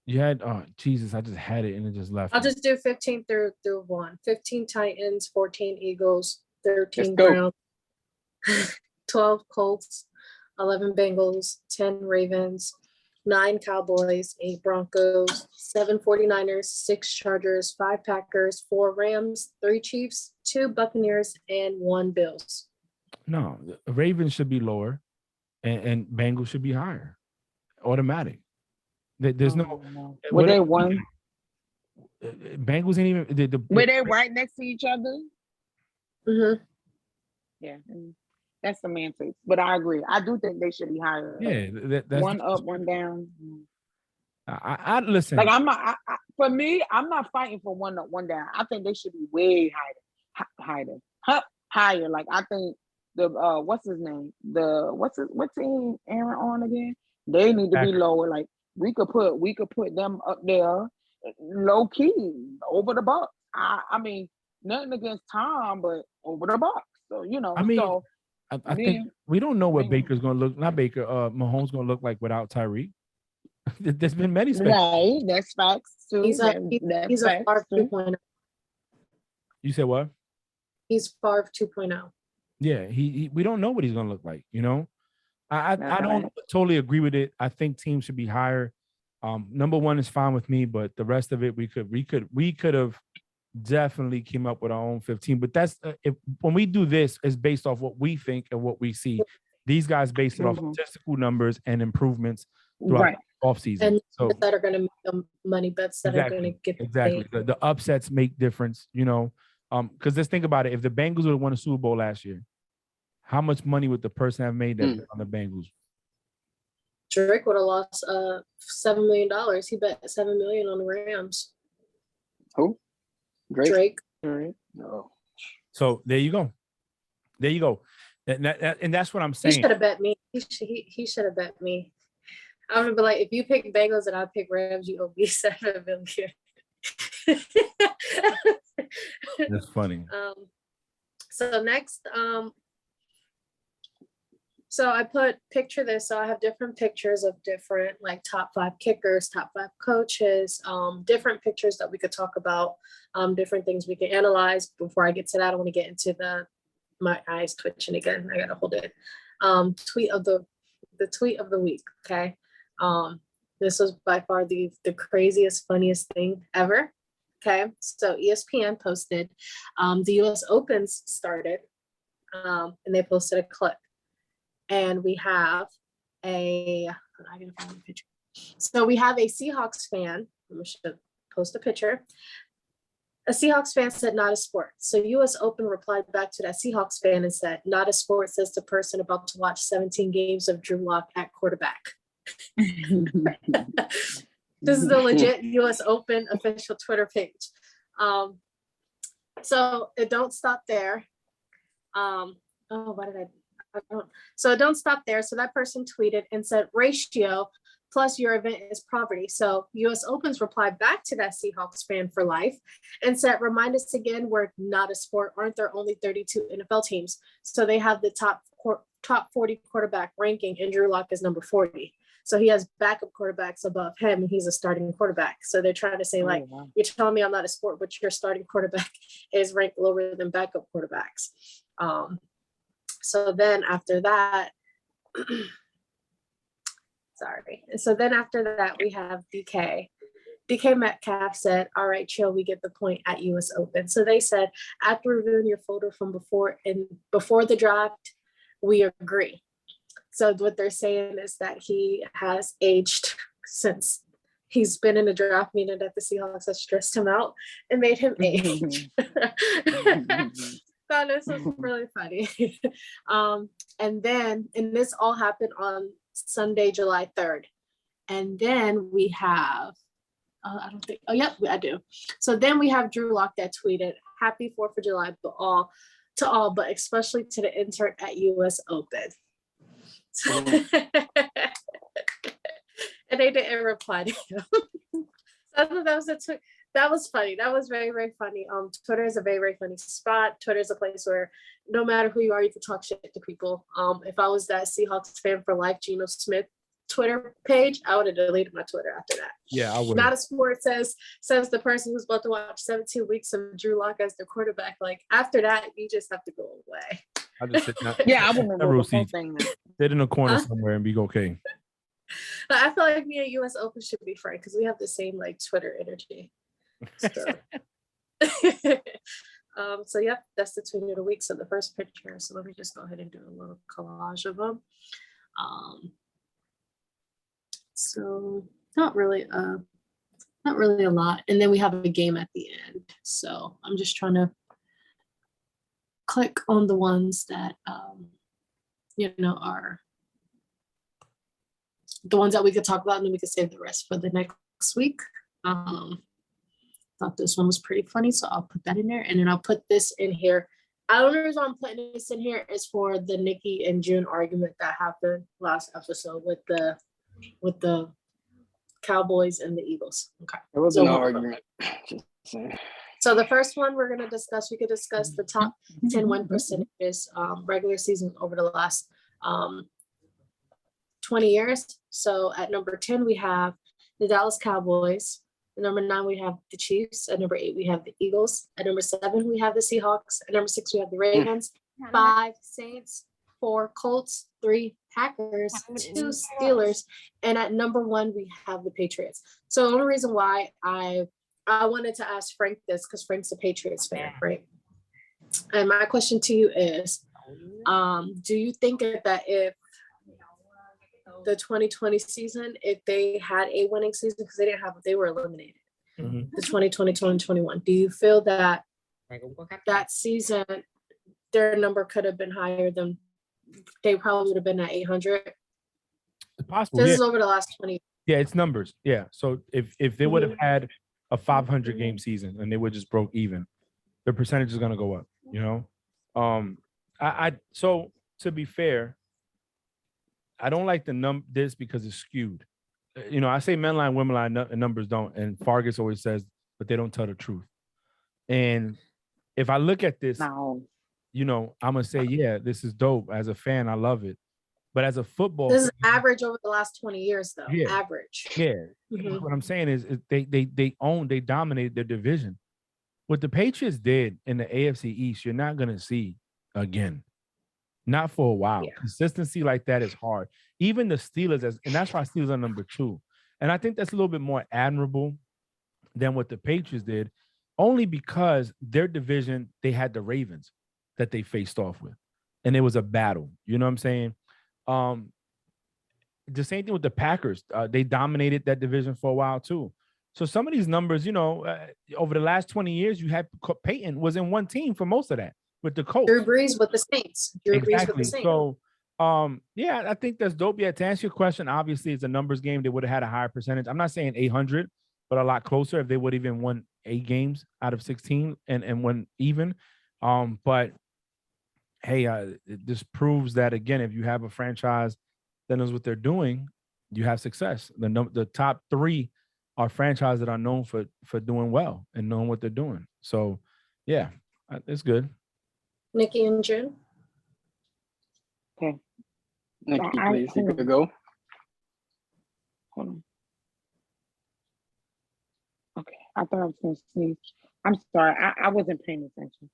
You had Jesus, I just had it and it just left. I'll just do 15 through 1. 15 Titans, 14 Eagles, 13 Let's Browns, 12 Colts, 11 Bengals, 10 Ravens, 9 Cowboys, 8 Broncos, 7 49ers, 6 Chargers, 5 Packers, 4 Rams, 3 Chiefs, 2 Buccaneers, and 1 Bills. No, the Ravens should be lower and Bengals should be higher. Automatic. There's no. Were they one? Bengals ain't even. Were they right next to each other? Mm-hmm. Yeah, that's semantics. But I agree. I do think they should be higher. Yeah, that's one up, one down. I listen. Like I'm not. For me, I'm not fighting for one up, one down. I think they should be way higher. Like I think the what's his name? What team Aaron on again? They need to be lower. Like we could put them up there, low key over the Bucks. I mean, nothing against Tom, but over the Bucks. So I mean, so I think we don't know what Baker's going to look. Not Baker. Mahomes going to look like without Tyreek. There's been many. Right, that's facts too. He's a far 2.0. You said what? He's Favre 2.0. Yeah, he we don't know what he's gonna look like, you know. I That's don't right. totally agree with it. I think teams should be higher. Number one is fine with me, but the rest of it we could have definitely came up with our own 15. But that's if when we do this, it's based off what we think and what we see. These guys based it off Mhm. statistical numbers and improvements throughout Right. the offseason. And So that are going to make them money bets that are going to get exactly. paid. The upsets make difference, you know. Because let's think about it. If the Bengals would have won a Super Bowl last year, how much money would the person have made that bet on the Bengals? Drake would have lost $7 million. He bet $7 million on the Rams. Who? Great. Drake. No. So there you go. There you go. And that's what I'm He saying. should have bet me. He should have bet me. I would be like, if you pick Bengals and I pick Rams, you owe me $7 million. That's funny. So next, so I picture this. So I have different pictures of different like top 5 kickers, top 5 coaches, different pictures that we could talk about, different things we can analyze. Before I get to that, I want to get into my eyes twitching again. I gotta hold it. Tweet of the tweet of the week. Okay. This was by far the craziest, funniest thing ever. Okay. So ESPN posted, the US Opens started, and they posted a clip. And we have I gotta find the picture. So we have a Seahawks fan. I should post a picture. A Seahawks fan said, not a sport. So US Open replied back to that Seahawks fan and said, not a sport, says the person about to watch 17 games of Drew Lock at quarterback. This is the legit US Open official Twitter page. So it don't stop there. So it don't stop there. So that person tweeted and said, ratio plus your event is poverty. So US Opens replied back to that Seahawks fan for life and said, remind us again, we're not a sport. Aren't there only 32 NFL teams? So they have the top 40 quarterback ranking, and Drew Lock is number 40. So he has backup quarterbacks above him, and he's a starting quarterback. So they're trying to say, wow, you're telling me I'm not a sport, but your starting quarterback is ranked lower than backup quarterbacks. So then after that, So then after that, we have DK. DK Metcalf said, all right, chill, we get the point at US Open. So they said, after reviewing your photo from before the draft, we agree. So what they're saying is that he has aged since he's been in a draft meeting that the Seahawks has stressed him out and made him age. Thought this was really funny. And this all happened on Sunday, July 3rd. And then we have, I do. So then we have Drew Lock that tweeted, happy 4th of July to all, but especially to the intern at US Open. And they didn't reply to him. So I thought that was funny. That was very, very funny. Twitter is a very, very funny spot. Twitter is a place where no matter who you are, you can talk shit to people. If I was that Seahawks fan for life, Geno Smith Twitter page, I would have deleted my Twitter after that. Yeah, I would. Not a sport, says the person who's about to watch 17 weeks of Drew Lock as their quarterback. Like after that, you just have to go away. I just sit down. Yeah, I wouldn't know the whole thing. Sit in a corner somewhere and be okay. But I feel like me and US Open should be friends because we have the same like Twitter energy. So yep, that's the tweet of the week. So the first picture. So let me just go ahead and do a little collage of them. So not really a lot. And then we have a game at the end. So I'm just trying to click on the ones that are the ones that we could talk about, and then we could save the rest for the next week. Thought this one was pretty funny, so I'll put that in there, and then I'll put this in here. The only reason I'm putting this in here is for the Nikki and June argument that happened last episode with the Cowboys and the Eagles. Okay. There was no argument. Just saying. So the first one we could discuss the top 10 win percentages regular season over the last 20 years. So at number 10, we have the Dallas Cowboys. At number 9, we have the Chiefs. At number 8, we have the Eagles. At number 7, we have the Seahawks. At number 6, we have the Ravens. 5, Saints. 4, Colts. 3, Packers. 2, Steelers. And at number 1, we have the Patriots. So the only reason why I wanted to ask Frank this, because Frank's a Patriots fan, right? And my question to you is, do you think that if the 2020 season, if they had a winning season, because they were eliminated, the 2020, 2021, do you feel that that season, their number could have been higher than, they probably would have been at 800? It's possible. This Yeah. is over the last 20. Yeah, it's numbers. Yeah. So if they would have had a 500 game season and they would just broke even, the percentage is gonna go up. You know, so to be fair, I don't like this because it's skewed. You know, I say men lie, women lie, and numbers don't. And Fargus always says, but they don't tell the truth. And if I look at this, you know, I'm gonna say, yeah, this is dope. As a fan, I love it. But as a football, this is average over the last 20 years, though. Yeah. Average. Yeah. What I'm saying is they dominated their division. What the Patriots did in the AFC East, you're not gonna see again. Not for a while. Yeah. Consistency like that is hard. Even the Steelers, and that's why Steelers are number 2. And I think that's a little bit more admirable than what the Patriots did, only because their division, they had the Ravens that they faced off with. And it was a battle. You know what I'm saying? The same thing with the Packers. They dominated that division for a while too. So some of these numbers, you know, over the last 20 years, you had Peyton was in one team for most of that with the Colts. Drew Brees with the Saints. Exactly. So, yeah, I think that's dope. Yeah, to answer your question, obviously it's a numbers game. They would have had a higher percentage. I'm not saying 800, but a lot closer if they would even won 8 games out of 16 and won even. But hey, this proves that again, if you have a franchise that knows what they're doing, you have success. The top 3 are franchises that are known for doing well and knowing what they're doing. So, yeah, it's good. Nikki and June. Okay. Nikki, please, you could go. Hold on. Okay, I thought I was going to sneeze. I'm sorry, I wasn't paying attention.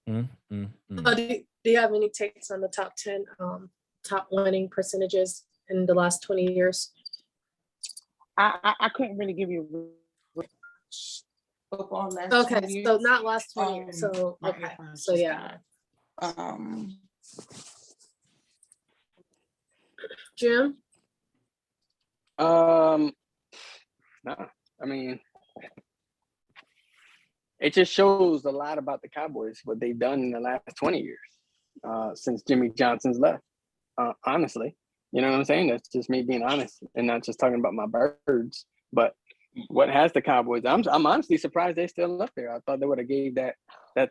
So do you have any takes on the top 10 top winning percentages in the last 20 years? I couldn't really give you football last okay 20 years. So not last 20 years. So okay, so yeah. Jim? No, I mean, it just shows a lot about the Cowboys, what they've done in the last 20 years, since Jimmy Johnson's left. Honestly, you know what I'm saying? That's just me being honest and not just talking about my birds, but what has the Cowboys? I'm honestly surprised they're still up there. I thought they would have gave that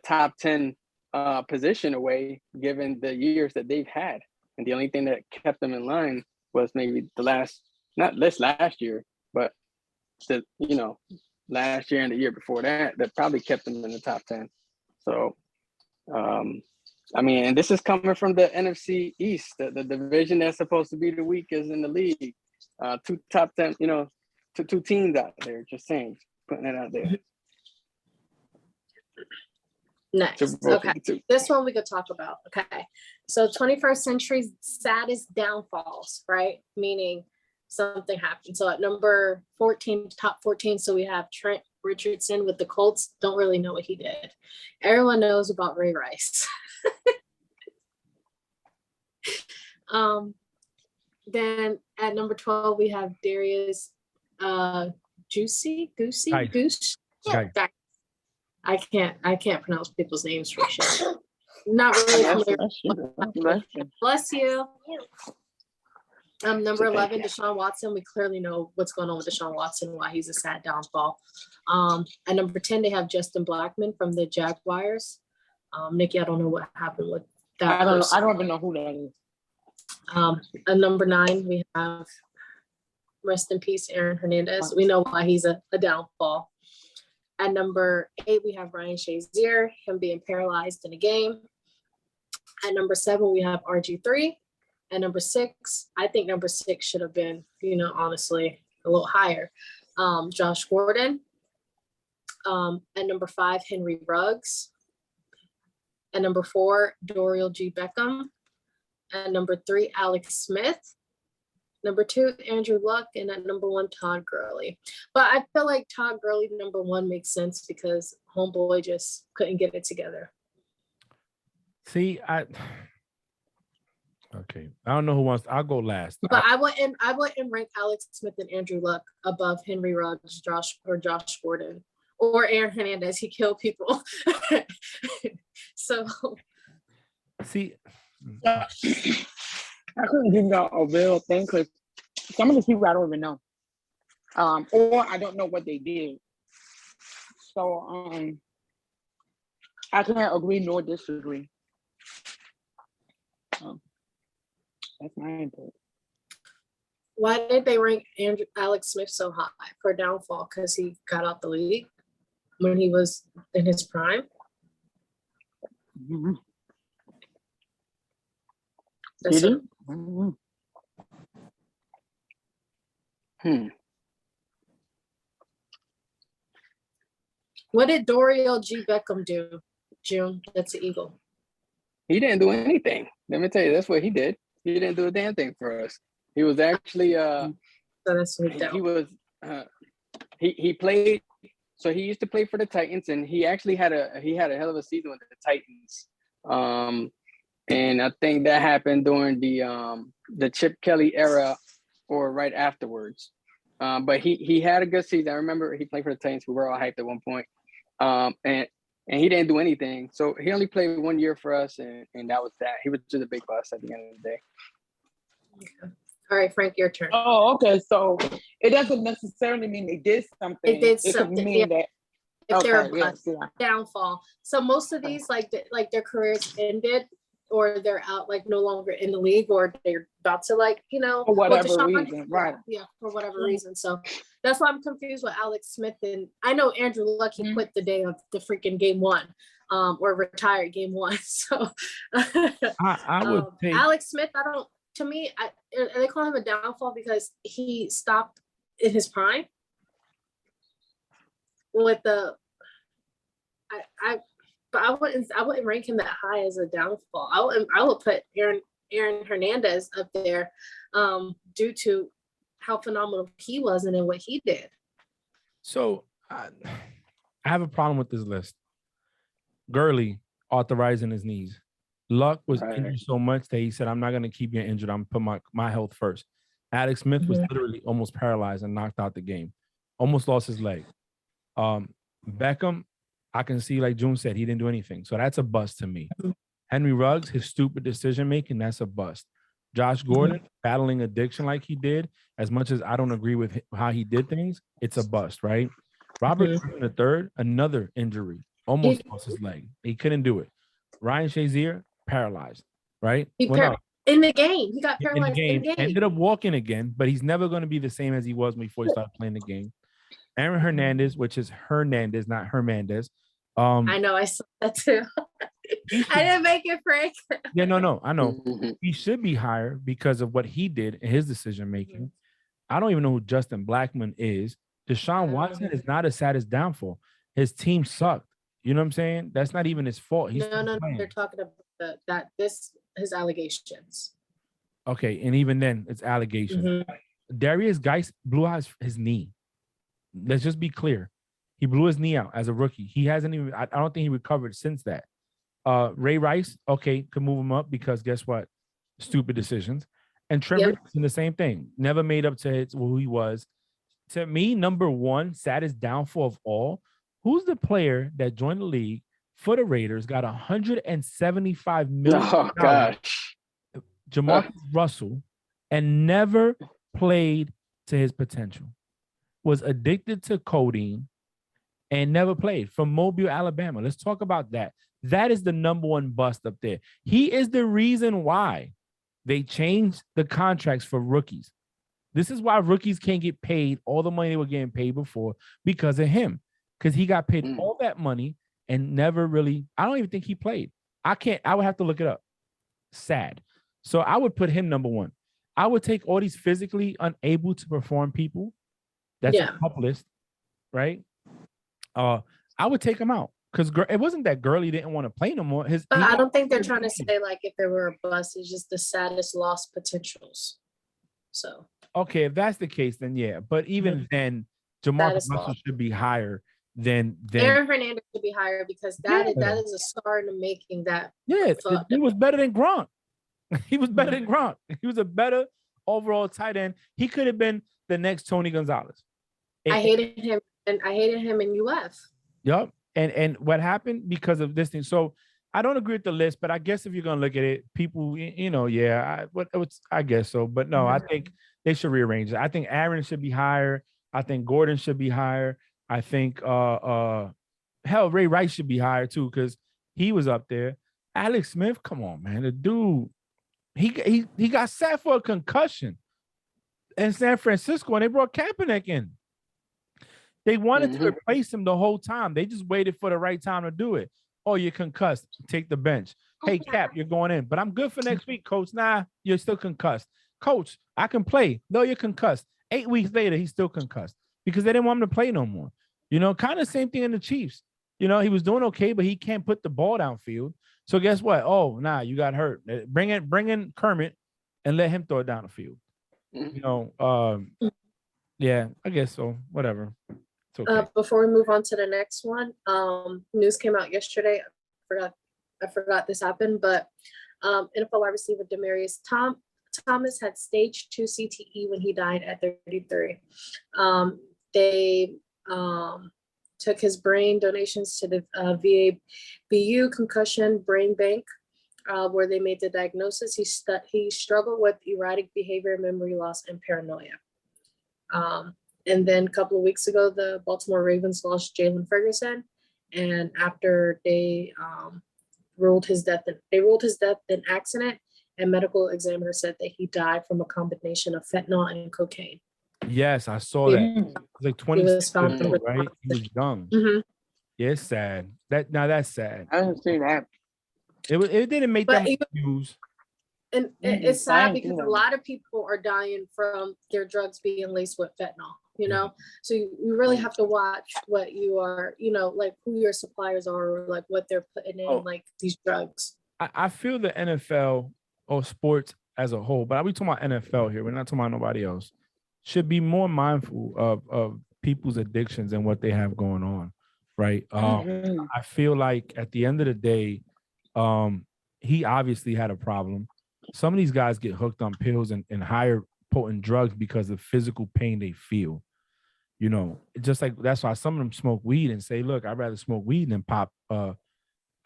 top 10 position away given the years that they've had. And the only thing that kept them in line was maybe not this last year, but last year and the year before that probably kept them in the top 10. So, I mean, and this is coming from the NFC East, the division that's supposed to be the weakest in the league. 2 top 10, two teams out there, just saying, putting it out there. Next, okay. This one we could talk about. Okay, so 21st century's saddest downfalls, right? Meaning something happened. So at number 14, top 14, so we have Trent Richardson with the Colts. Don't really know what he did. Everyone knows about Ray Rice. Then at number 12, we have Darius Goose. Right. I can't pronounce people's names for sure. Not really familiar. Bless you. Number 11, Deshaun Watson. We clearly know what's going on with Deshaun Watson, why he's a sad downfall. At number 10, they have Justin Blackman from the Jaguars. Nikki, I don't know what happened with that. I don't even know who that is. At number 9, we have, rest in peace, Aaron Hernandez. We know why he's a downfall. At number 8, we have Ryan Shazier, him being paralyzed in a game. At number 7, we have RG3. At number 6, I think number 6 should have been, honestly, a little higher. Josh Gordon. At number 5, Henry Ruggs. At number 4, Dorial G. Beckham. At number 3, Alex Smith. Number 2, Andrew Luck. And at number 1, Todd Gurley. But I feel like Todd Gurley, number 1, makes sense because homeboy just couldn't get it together. See, okay. I don't know who wants. I'll go last. But I wouldn't rank Alex Smith and Andrew Luck above Henry Ruggs, Josh Gordon, or Aaron Hernandez. He killed people. So see, I couldn't give you a real thing because some of these people I don't even know. Or I don't know what they did. So I can't agree nor disagree. That's my input. why did they rank Alex Smith so high for downfall? Because he got out the league when he was in his prime. Mm-hmm. That's Did it. he? Mm-hmm. What did Dorial G. Beckham do, June? That's the Eagle. He didn't do anything. Let me tell you, that's what he did. He didn't do a damn thing for us. He was actually So that's what he was he played. So he used to play for the Titans, and he actually had a hell of a season with the Titans. And I think that happened during the Chip Kelly era or right afterwards. But he had a good season. I remember he played for the Titans. We were all hyped at one point. And he didn't do anything. So he only played 1 year for us, and that was that. He was just a big bust at the end of the day. Okay. All right, Frank, your turn. Oh, okay. So it doesn't necessarily mean they did something. It did Could something, mean that If they're okay, yes, yeah. downfall. So most of these, like their careers ended, or they're out, like no longer in the league, or they're about to, like, For whatever Deshaun, reason, right. Yeah, for whatever reason. So that's why I'm confused with Alex Smith. And I know Andrew Luck, he quit the day of the freaking game 1, or retired game 1. So I would take Alex Smith. To me, they call him a downfall because he stopped in his prime with the. But I wouldn't rank him that high as a downfall. I would put Aaron Hernandez up there, due to how phenomenal he was and then what he did. So I have a problem with this list. Gurley authorizing his knees. Luck was injured so much that he said, I'm not going to keep you injured. I'm going to put my health first. Alex Smith was literally almost paralyzed and knocked out the game. Almost lost his leg. Beckham, I can see, like June said, he didn't do anything. So that's a bust to me. Henry Ruggs, his stupid decision-making, that's a bust. Josh Gordon, battling addiction like he did, as much as I don't agree with how he did things, it's a bust, right? Robert Griffin III, another injury, almost lost his leg. He couldn't do it. Ryan Shazier, paralyzed, right? In the game. He got paralyzed in the game. Ended up walking again, but he's never going to be the same as he was before he started playing the game. Aaron Hernandez, which is Hernandez, not Hermandez. I know, I saw that too. I didn't make it, Frank. Yeah, no, I know. He should be higher because of what he did in his decision making. I don't even know who Justin Blackmon is. Deshaun Watson is not as sad as downfall. His team sucked. You know what I'm saying? That's not even his fault. No. They're talking about his allegations. Okay, and even then, it's allegations. Darius Geis blew out his knee. Let's just be clear. He blew his knee out as a rookie. He hasn't even, I don't think he recovered since that. Ray Rice, okay, could move him up because guess what? Stupid decisions. And Trent Richardson, the same thing. Never made up to who he was. To me, number one, saddest downfall of all, who's the player that joined the league for the Raiders, got $175 million? Oh, gosh. Jamarcus Russell, and never played to his potential. Was addicted to codeine and never played, from Mobile, Alabama. Let's talk about that. That is the number one bust up there. He is the reason why they changed the contracts for rookies. This is why rookies can't get paid all the money they were getting paid before, because of him. Because he got paid all that money and never really, I don't even think he played. I would have to look it up. Sad. So I would put him number one. I would take all these physically unable to perform people that's Yeah. a pup list, right? I would take him out because it wasn't that Gurley didn't want to play no more. But I don't think they're trying to say like if there were a bust, it's just the saddest lost potentials. So okay, if that's the case, then yeah. But even then, Jamarcus Russell should be higher than Aaron Hernandez should be higher because that is a star in the making. That he was better than Gronk. He was better than Gronk. He was a better overall tight end. He could have been the next Tony Gonzalez. I hated him in UF. Yep. And what happened because of this thing. So I don't agree with the list, but I guess if you're gonna look at it, people, I guess so. But no, I think they should rearrange it. I think Aaron should be higher. I think Gordon should be higher. I think Ray Rice should be higher too, because he was up there. Alex Smith, come on, man. The dude, he got sat for a concussion in San Francisco, and they brought Kaepernick in. They wanted to replace him the whole time. They just waited for the right time to do it. Oh, you're concussed. Take the bench. Hey, Cap, you're going in. But I'm good for next week, Coach. Nah, you're still concussed. Coach, I can play. No, you're concussed. 8 weeks later, he's still concussed because they didn't want him to play no more. Kind of same thing in the Chiefs. He was doing okay, but he can't put the ball downfield. So guess what? Oh, nah, you got hurt. Bring in Kermit and let him throw it down the field. Yeah, I guess so. Whatever. Okay. Before we move on to the next one, news came out yesterday. I forgot this happened, but NFL wide receiver Demaryius Thomas had stage 2 CTE when he died at 33. They took his brain donations to the VA-BU concussion brain bank, where they made the diagnosis. He struggled with erratic behavior, memory loss, and paranoia. And then a couple of weeks ago, the Baltimore Ravens lost Jalen Ferguson, and after they ruled his death an accident, and medical examiner said that he died from a combination of fentanyl and cocaine. Yes, I saw that. It was like 26 years old, right? He was young. Mm-hmm. Yeah, it's sad. That's sad. I didn't see that. It didn't make that much news. And it's sad because a lot of people are dying from their drugs being laced with fentanyl, So you really have to watch what you are, like who your suppliers are, or like what they're putting in, like these drugs. I feel the NFL or sports as a whole, but we talking about NFL here. We're not talking about nobody else. Should be more mindful of people's addictions and what they have going on, right? I feel like at the end of the day, he obviously had a problem. Some of these guys get hooked on pills and higher potent drugs because of physical pain they feel. Just like that's why some of them smoke weed and say, look, I'd rather smoke weed than pop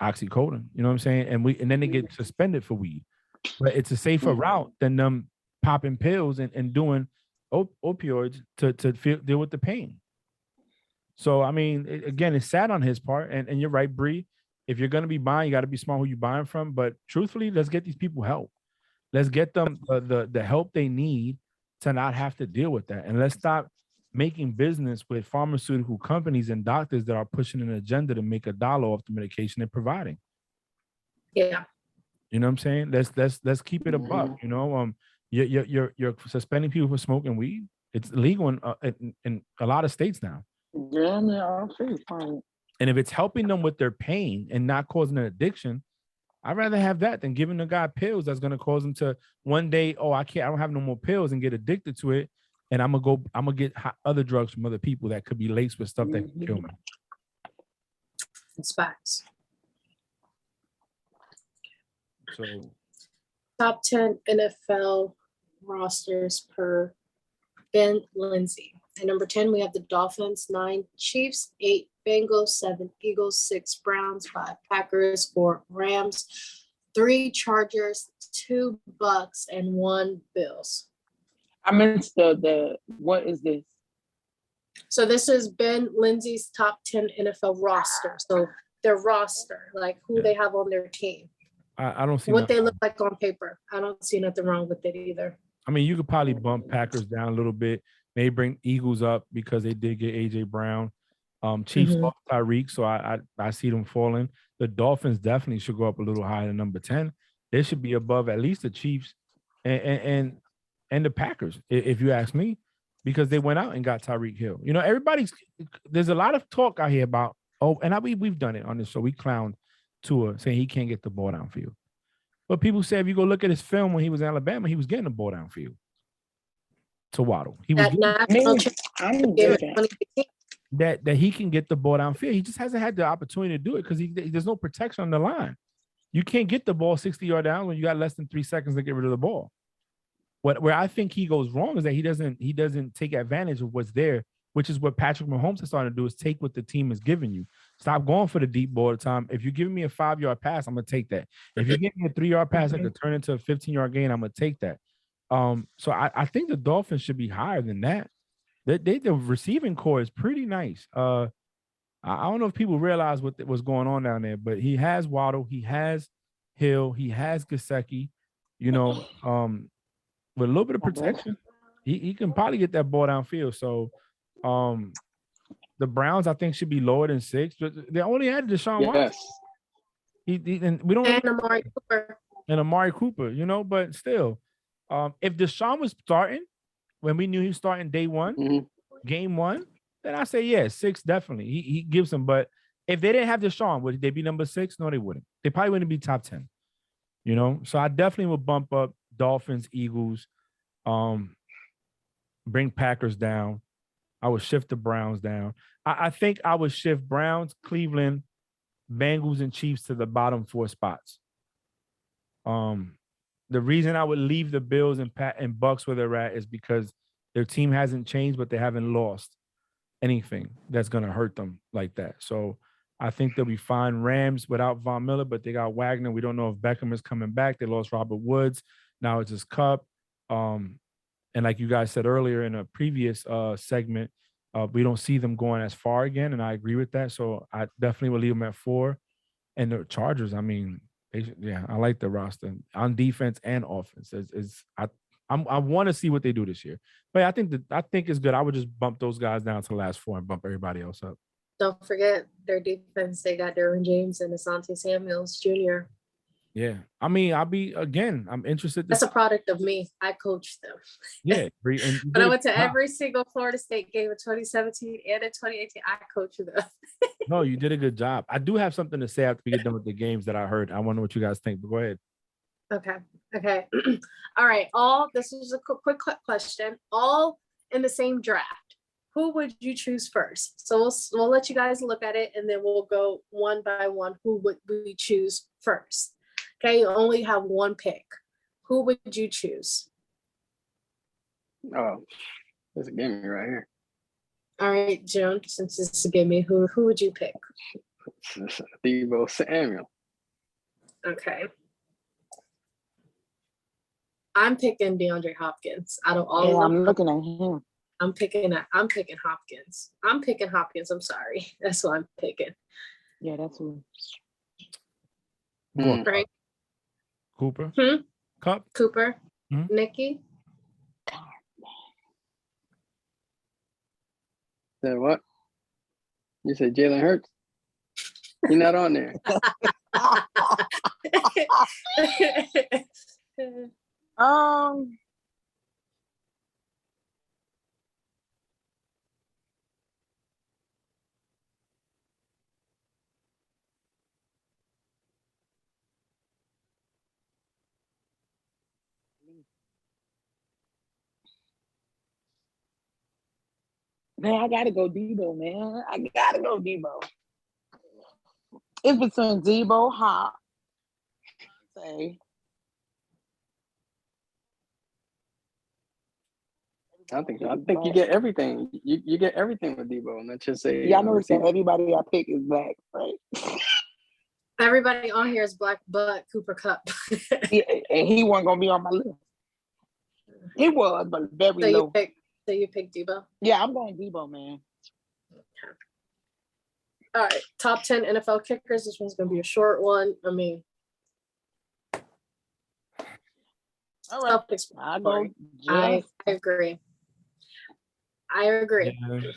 oxycodone. You know what I'm saying? And then they get suspended for weed. But it's a safer route than them popping pills and doing opioids to deal with the pain. So, I mean, again, it's sad on his part. And you're right, Bree. If you're going to be buying, you got to be smart who you're buying from. But truthfully, let's get these people help. Let's get them the help they need to not have to deal with that. And let's stop making business with pharmaceutical companies and doctors that are pushing an agenda to make $1 off the medication they're providing. Yeah. You know what I'm saying? Let's keep it a buck. You're suspending people for smoking weed. It's illegal in a lot of states now. Yeah, man, and if it's helping them with their pain and not causing an addiction, I'd rather have that than giving the guy pills that's going to cause him to one day, I don't have no more pills, and get addicted to it. And I'm gonna get other drugs from other people that could be laced with stuff that can kill me. It's facts. So, top 10 NFL rosters per Ben Lindsay. At number 10, we have the Dolphins, 9 Chiefs, 8 Bengals, 7 Eagles, 6 Browns, 5 Packers, 4 Rams, 3 Chargers, 2 Bucks, and 1 Bills. I missed the what is this? So this is Ben Lindsay's top 10 NFL roster. So their roster, like who they have on their team. I don't see what they look like on paper. I don't see nothing wrong with it either. I mean, you could probably bump Packers down a little bit. Maybe bring Eagles up because they did get AJ Brown. Chiefs lost Tyreek, so I see them falling. The Dolphins definitely should go up a little higher than number 10. They should be above at least the Chiefs and the Packers, if you ask me. because they went out and got Tyreek Hill. You know, there's a lot of talk out here about, we've done it on this show. We clowned Tua saying he can't get the ball downfield. But people say if you go look at his film when he was in Alabama, he was getting the ball downfield to Waddle. He was that he can get the ball downfield. He just hasn't had the opportunity to do it because there's no protection on the line. You can't get the ball 60 yards down when you got less than 3 seconds to get rid of the ball. Where I think he goes wrong is that he doesn't take advantage of what's there, which is what Patrick Mahomes is starting to do, is take what the team is giving you. Stop going for the deep ball all the time. If you're giving me a 5-yard pass, I'm gonna take that. If you're giving me a 3-yard pass that could turn into a 15-yard gain, I'm gonna take that. So I think the Dolphins should be higher than that. The receiving core is pretty nice. I don't know if people realize what's going on down there, but he has Waddle, he has Hill, he has Gesicki, you know, with a little bit of protection, he can probably get that ball downfield. So the Browns, I think, should be lower than 6. But they only added Deshaun Watson. And we don't and Amari Cooper. And Amari Cooper, you know, but still, if Deshaun was starting when we knew he was starting day one, game one, then I say, yeah, 6 definitely. He gives them. But if they didn't have Deshaun, would they be number 6? No, they wouldn't. They probably wouldn't be top 10. You know, so I definitely would bump up Dolphins, Eagles, bring Packers down. I would shift the Browns down. I think I would shift Browns, Cleveland, Bengals, and Chiefs to the bottom 4 spots. The reason I would leave the Bills and Bucks where they're at is because their team hasn't changed, but they haven't lost anything that's going to hurt them like that. So I think they'll be fine. Rams without Von Miller, but they got Wagner. We don't know if Beckham is coming back. They lost Robert Woods. Now it's just Cup. And like you guys said earlier in a previous segment, we don't see them going as far again, and I agree with that. So I definitely will leave them at 4. And the Chargers, I mean, I like the roster on defense and offense. I want to see what they do this year, but I think it's good. I would just bump those guys down to the last 4 and bump everybody else up. Don't forget their defense. They got Derwin James and Asante Samuels Jr. Yeah, I mean, I'm interested. That's a product of me. I coached them. Yeah, Bree, but I went to every single Florida State game in 2017 and in 2018. I coached them. No, you did a good job. I do have something to say after we get done with the games that I heard. I wonder what you guys think, but go ahead. Okay. All right. This is a quick question. All in the same draft. Who would you choose first? So we'll let you guys look at it, and then we'll go one by one. Who would we choose first? Okay, you only have 1 pick. Who would you choose? Oh, there's a gimme right here. All right, Joan, since it's a gimme, who would you pick? Deebo Samuel. Okay. I'm picking DeAndre Hopkins. Out of all of them, I'm looking at him. I'm picking Hopkins. I'm sorry. That's what I'm picking. Yeah, that's who. Right. Cooper. Cup. Cooper. Nikki. Said what? You said Jalen Hurts? You're not on there. Man, I gotta go Debo, man. I gotta go Debo. It's between Debo, Hop, say. I think you get everything. You get everything with Debo, and let's just say. Yeah, I know. So everybody I pick is black, right? Everybody on here is black, but Cooper Cup. Yeah, and he wasn't gonna be on my list. He was, but very low. So you pick Debo? Yeah, I'm going Debo, man. Okay. All right, top 10 NFL kickers. This one's gonna be a short one. I mean, all right. I agree. Yeah.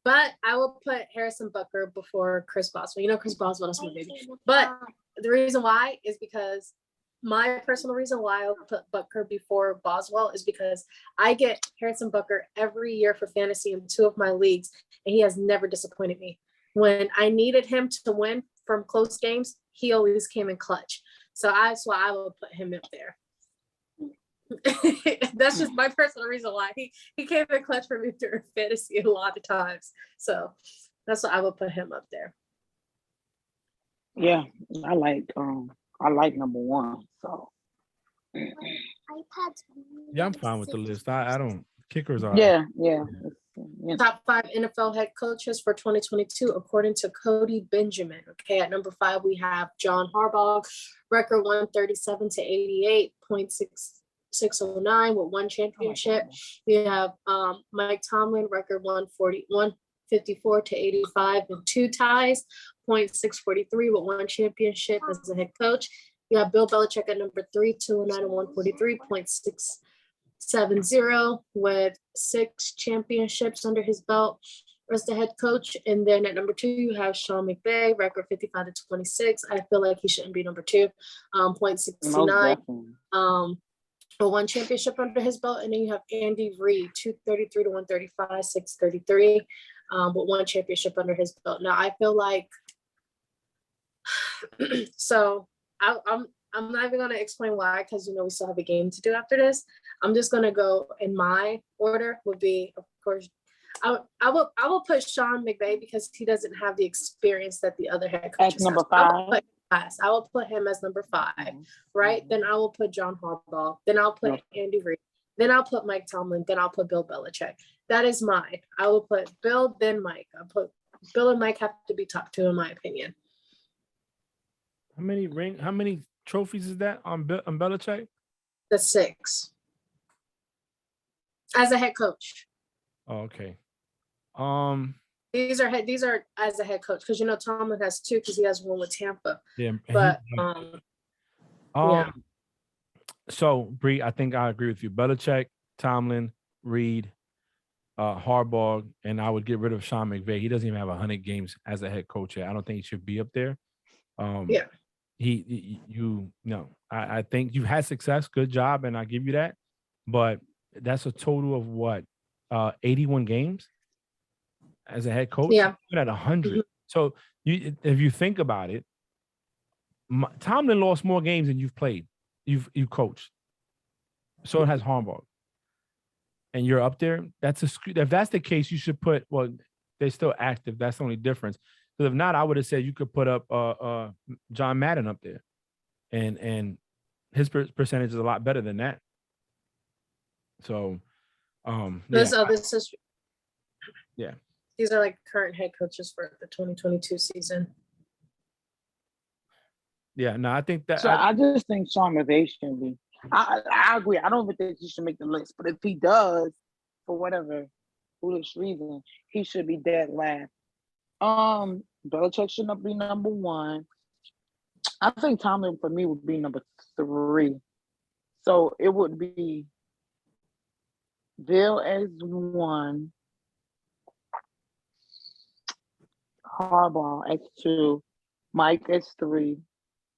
But I will put Harrison Butker before Chris Boswell. You know Chris Boswell, that's my baby. But the reason why is because my personal reason why I would put Butker before Boswell is because I get Harrison Butker every year for fantasy in 2 of my leagues, and he has never disappointed me. When I needed him to win from close games, he always came in clutch. So that's why I would put him up there. That's just my personal reason why he came in clutch for me during fantasy a lot of times. So that's why I would put him up there. Yeah, I like number one. So Yeah, I'm fine with the list. I don't kickers are yeah. Top 5 NFL head coaches for 2022, according to Cody Benjamin. Okay, at number 5, we have John Harbaugh, record 137 to 88.609 with 1 championship. We have Mike Tomlin, record 154 to 85 with 2 ties, 0.643 with 1 championship as a head coach. You have Bill Belichick at number 3, 209 and 143.670 with 6 championships under his belt as the head coach. And then at number 2, you have Sean McVay, record 55 to 26. I feel like he shouldn't be number 2, 0.69. With 1 championship under his belt. And then you have Andy Reid, 233 to 135, 633, with 1 championship under his belt. Now I feel like so I'm not even going to explain why, because we still have a game to do after this. I'm just going to go in my order. Would be, of course, I will put Sean McVay because he doesn't have the experience that the other head coaches number have. 5. I will put him as number 5, right? Then I will put John Harbaugh. Then I'll put Andy Reid. Then I'll put Mike Tomlin. Then I'll put Bill Belichick. That is mine. I will put Bill, then Mike. I'll put Bill and Mike have to be top 2 in my opinion. How many trophies is that on Belichick? The 6 as a head coach. Oh, okay. These are as a head coach because Tomlin has 2 because he has 1 with Tampa. Yeah, but yeah. So Bree, I think I agree with you. Belichick, Tomlin, Reid, Harbaugh, and I would get rid of Sean McVay. He doesn't even have 100 games as a head coach yet. I don't think he should be up there. Yeah. I think you've had success. Good job, and I give you that. But that's a total of what, 81 games as a head coach. Yeah, you're at 100. Mm-hmm. So if you think about it, Tomlin lost more games than you've played. You've coached. So it has Harbaugh, and you're up there. If that's the case, you should put. Well, they're still active. That's the only difference. Because if not, I would have said you could put up John Madden up there, and his percentage is a lot better than that. So, this is yeah. These are like current head coaches for the 2022 season. Yeah, no, I think that. So I just think Sean McVay should be. I agree. I don't even think he should make the list, but if he does, for whatever foolish reason, he should be dead last. Belichick should not be number 1. I think Tomlin for me would be number 3. So it would be Bill as 1, Harbaugh as 2, Mike as 3,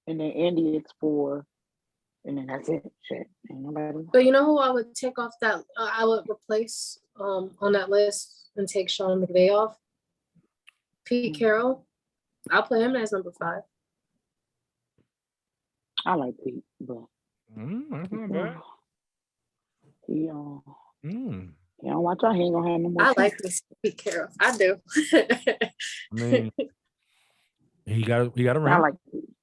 and then Andy as 4, and then that's it. Shit, ain't nobody. But you know who I would take off that? I would replace on that list and take Sean McVay off. Pete Carroll. I'll put him as number 5. I like Pete, but that's not bad. He don't watch out. He ain't gonna have no more. I like this Pete Carroll. I do. I mean, he got around. I like Pete.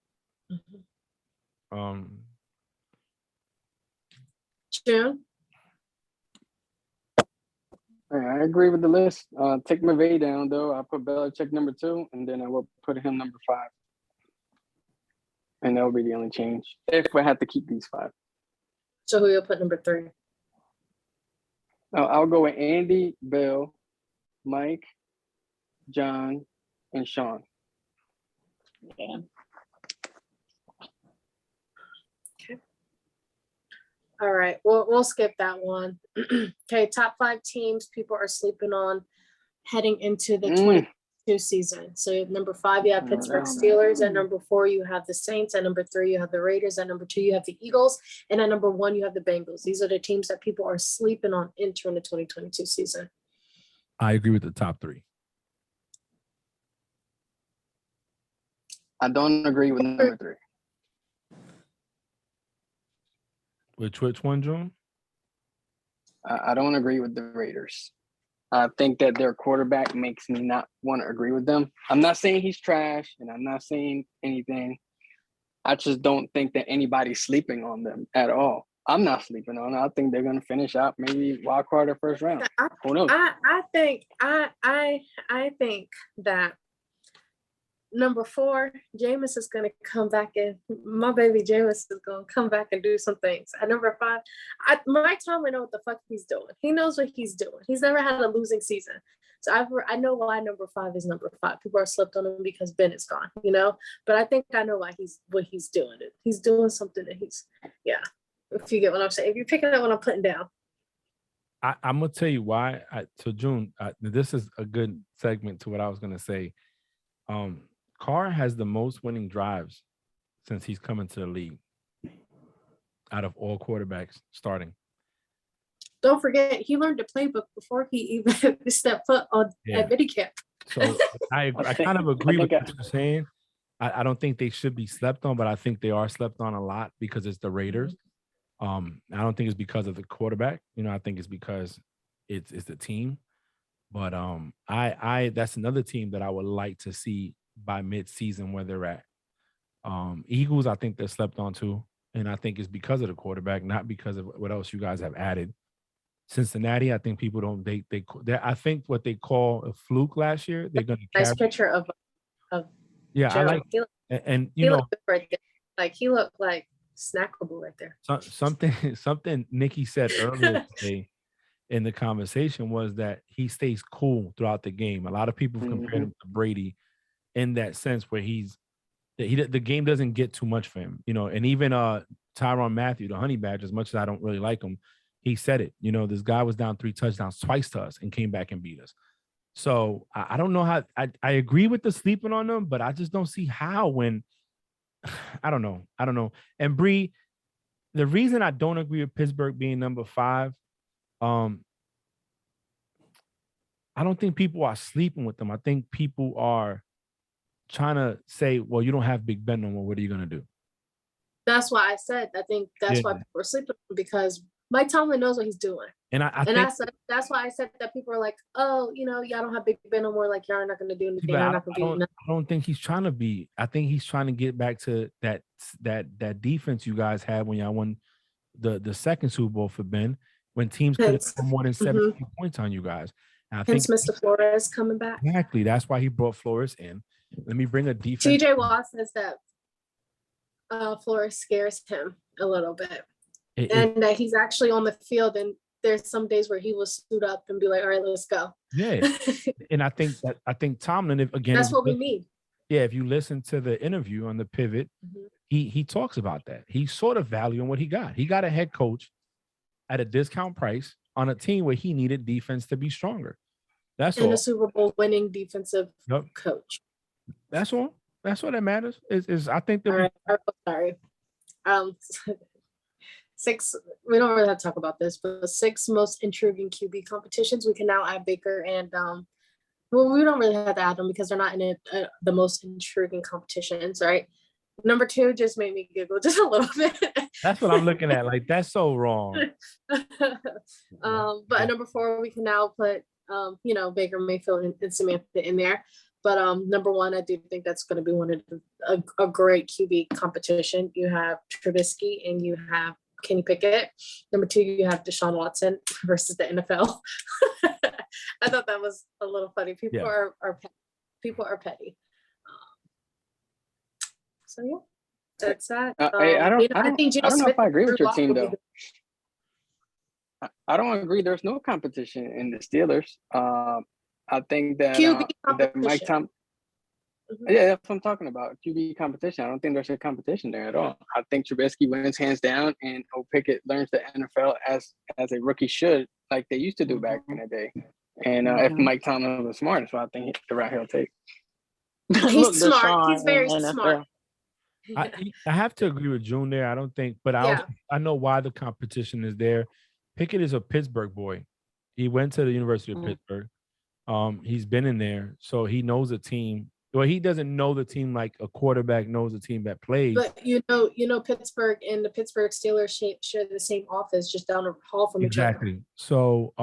June. I agree with the list. Take McVay down though. I put Belichick number 2, and then I will put him number 5. And that would be the only change if I had to keep these 5. So who you'll put number 3? I'll go with Andy, Bill, Mike, John, and Sean. Yeah. Okay. All right. We'll skip that one. Okay. Top 5 teams people are sleeping on heading into the 2022 season. So at number 5, you have Pittsburgh Steelers. At number 4, you have the Saints. At number 3, you have the Raiders. At number 2, you have the Eagles. And at number 1, you have the Bengals. These are the teams that people are sleeping on entering the 2022 season. I agree with the top 3. I don't agree with number 3. Which one, June? I don't agree with the Raiders. I think that their quarterback makes me not want to agree with them. I'm not saying he's trash, and I'm not saying anything. I just don't think that anybody's sleeping on them at all. I'm not sleeping on them. I think they're going to finish out maybe wild card or first round. Who knows? I think that number 4, Jameis is going to come back and my baby Jameis is going to come back and do some things. At number 5, Mike Tomlin know what the fuck he's doing. He knows what he's doing. He's never had a losing season. So I know why number 5 is number 5. People are slipped on him because Ben is gone, you know? But I think I know why what he's doing. He's doing something that if you get what I'm saying. If you're picking up what I'm putting down. I'm going to tell you why. So June, this is a good segment to what I was going to say. Carr has the most winning drives since he's come into the league out of all quarterbacks starting. Don't forget, he learned the playbook before he even stepped foot on at minicamp. So I kind of agree with what you're saying. I don't think they should be slept on, but I think they are slept on a lot because it's the Raiders. I don't think it's because of the quarterback. You know, I think it's because it's the team. But I that's another team that I would like to see by mid-season where they're at. Eagles, I think they're slept on too, and I think it's because of the quarterback, not because of what else you guys have added. Cincinnati, I think people don't I think what they call a fluke last year. They're going to nice picture of yeah, Joe. I like and you know right there. Like he looked like snackable right there. Something Nikki said earlier today in the conversation was that he stays cool throughout the game. A lot of people compare him to Brady in that sense where the game doesn't get too much for him, you know. And even Tyrann Mathieu, the Honey Badger, as much as I don't really like him, he said it. You know, this guy was down 3 touchdowns twice to us and came back and beat us. So I don't know how I agree with the sleeping on them, but I just don't see how when I don't know. And Bree, the reason I don't agree with Pittsburgh being number 5, I don't think people are sleeping with them. I think people are trying to say, well, you don't have Big Ben no more. What are you going to do? That's why I said, I think that's why people are sleeping, because Mike Tomlin knows what he's doing. And I think that's why I said that people are like, oh, you know, y'all don't have Big Ben no more. Like, y'all are not going to do anything. I don't think he's trying to be. I think he's trying to get back to that defense you guys had when y'all won the second Super Bowl for Ben, when teams could have scored more than 17 points on you guys. And I think Mr. Flores coming back. Exactly. That's why he brought Flores in. Let me bring a defense. TJ Watt says that Flores scares him a little bit. And that he's actually on the field, and there's some days where he will suit up and be like, all right, let's go. Yeah. And I think Tomlin, that's what we need. Yeah, if you listen to the interview on the Pivot, he talks about that. He's sort of valuing what he got. He got a head coach at a discount price on a team where he needed defense to be stronger. That's all. And a Super Bowl winning defensive coach. That's all. That's what that matters. Is I think that sorry. 6, we don't really have to talk about this, but the 6 most intriguing QB competitions, we can now add Baker and well, we don't really have to add them because they're not in the most intriguing competitions, right? Number 2 just made me giggle just a little bit. That's what I'm looking at. Like, that's so wrong. But at number 4, we can now put you know, Baker Mayfield and Samantha in there. But number 1, I do think that's going to be one of a great QB competition. You have Trubisky and you have Kenny Pickett. Number 2, you have Deshaun Watson versus the NFL. I thought that was a little funny. People are petty. So yeah, that's that. I don't know if I agree with your team though. I don't agree. There's no competition in the Steelers. I think that Mike Tom. Yeah, that's what I'm talking about. QB competition. I don't think there's a competition there at all. I think Trubisky wins hands down, and Pickett learns the NFL as a rookie should, like they used to do back in the day. And if Mike Tomlin was smart, that's what I think the route he'll take. He's smart. He's very smart. I have to agree with June there. I don't think, but I know why the competition is there. Pickett is a Pittsburgh boy. He went to the University of Pittsburgh. He's been in there, so he knows the team. Well, he doesn't know the team like a quarterback knows the team that plays. But Pittsburgh and the Pittsburgh Steelers share the same office just down the hall from each other. Exactly. So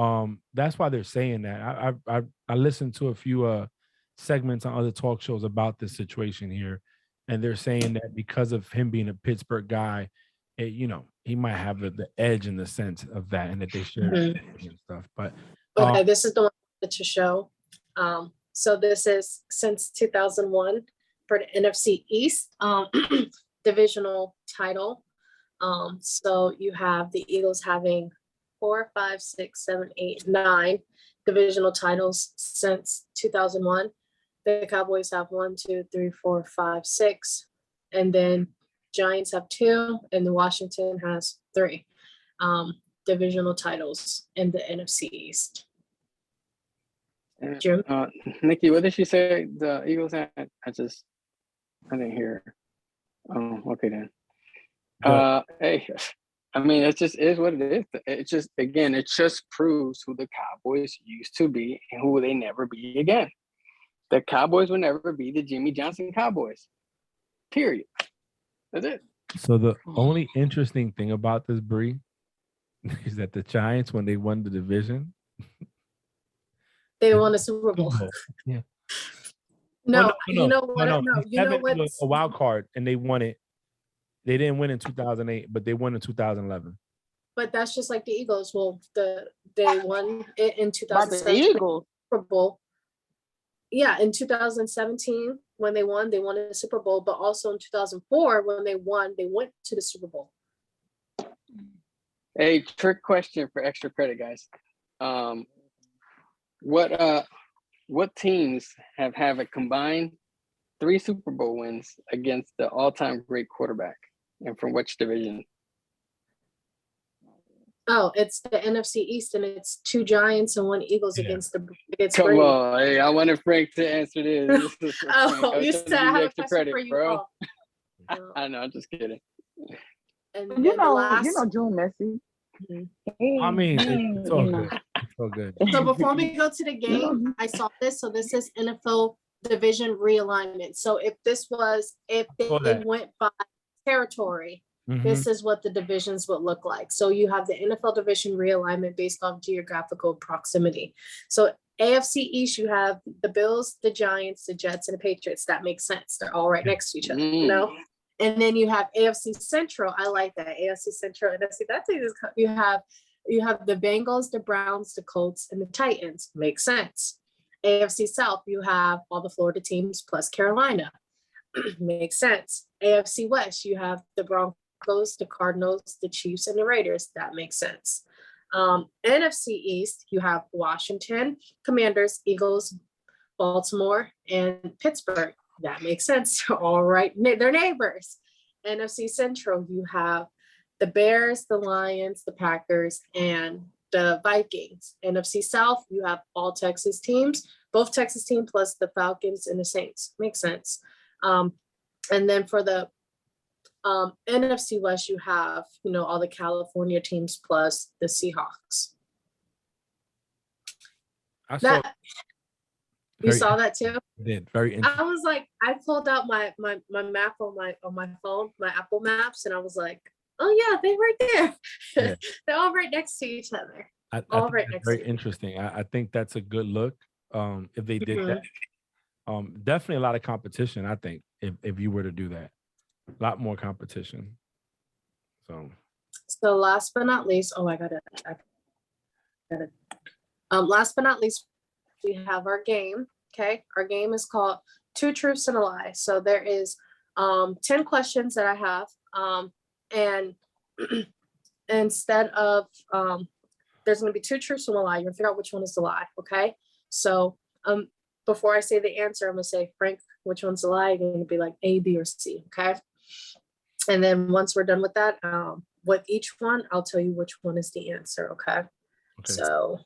that's why they're saying that. I listened to a few segments on other talk shows about this situation here, and they're saying that because of him being a Pittsburgh guy, he might have the edge in the sense of that, and that they share and stuff. But okay, this is the one to show. So this is since 2001 for the NFC East divisional title. So you have the Eagles having 4, 5, 6, 7, 8, 9 divisional titles since 2001. The Cowboys have 1, 2, 3, 4, 5, 6, and then Giants have 2, and the Washington has 3 divisional titles in the NFC East. Jim? Nikki, what did she say? The Eagles had? I didn't hear. Oh, okay then. Hey, I mean, it just is what it is. It just proves who the Cowboys used to be and who will they never be again. The Cowboys will never be the Jimmy Johnson Cowboys. Period. That's it. So the only interesting thing about this, Bree, is that the Giants, when they won the division, they won a Super Bowl. Yeah. No, you know what? No. You know what? A wild card, and they won it. They didn't win in 2008, but they won in 2011. But that's just like the Eagles. Well, they won it in 2017 the Eagles. Super Bowl. Yeah, in 2017 when they won the Super Bowl. But also in 2004 when they won, they went to the Super Bowl. Hey, trick question for extra credit, guys. What teams have a combined 3 Super Bowl wins against the all-time great quarterback, and from which division? Oh, it's the NFC East, and it's 2 Giants and 1 Eagles against Come Brady. on, hey, I wanted Frank to answer this. Oh, you said I have a question credit, for you, bro. Oh. I know, I'm just kidding. And you know, June messy. I mean, it's all good. It's all good. So before we go to the game, I saw this. So this is NFL division realignment. So if they went by territory, this is what the divisions would look like. So you have the NFL division realignment based on geographical proximity. So AFC East, you have the Bills, the Giants, the Jets, and the Patriots. That makes sense. They're all right next to each other, And then you have AFC Central. I like that. AFC Central. NFC. You have the Bengals, the Browns, the Colts, and the Titans. Makes sense. AFC South, you have all the Florida teams plus Carolina. Makes sense. AFC West, you have the Broncos, the Cardinals, the Chiefs, and the Raiders. That makes sense. NFC East, you have Washington, Commanders, Eagles, Baltimore, and Pittsburgh. That makes sense. All right. They're neighbors. NFC Central, you have the Bears, the Lions, the Packers, and the Vikings. NFC South, you have all Texas teams, both Texas teams plus the Falcons and the Saints. Makes sense. And then for the NFC West, you have, all the California teams plus the Seahawks. You saw that too? Did. Very interesting. I was like, I pulled out my map on my phone, my Apple Maps, and I was like, oh yeah, they're right there. Yeah. They're all right next to each other. I think that's very interesting. I think that's a good look. If they did that, definitely a lot of competition. I think if you were to do that, a lot more competition. So last but not least, last but not least, we have our game. Okay, our game is called 2 Truths and a Lie. So there is 10 questions that I have, and instead of there's going to be 2 truths and a lie. You're gonna figure out which one is the lie. Okay, so before I say the answer, I'm gonna say, Frank, which one's the lie? You're gonna be like A, B, or C. Okay, and then once we're done with that, with each one, I'll tell you which one is the answer. Okay. So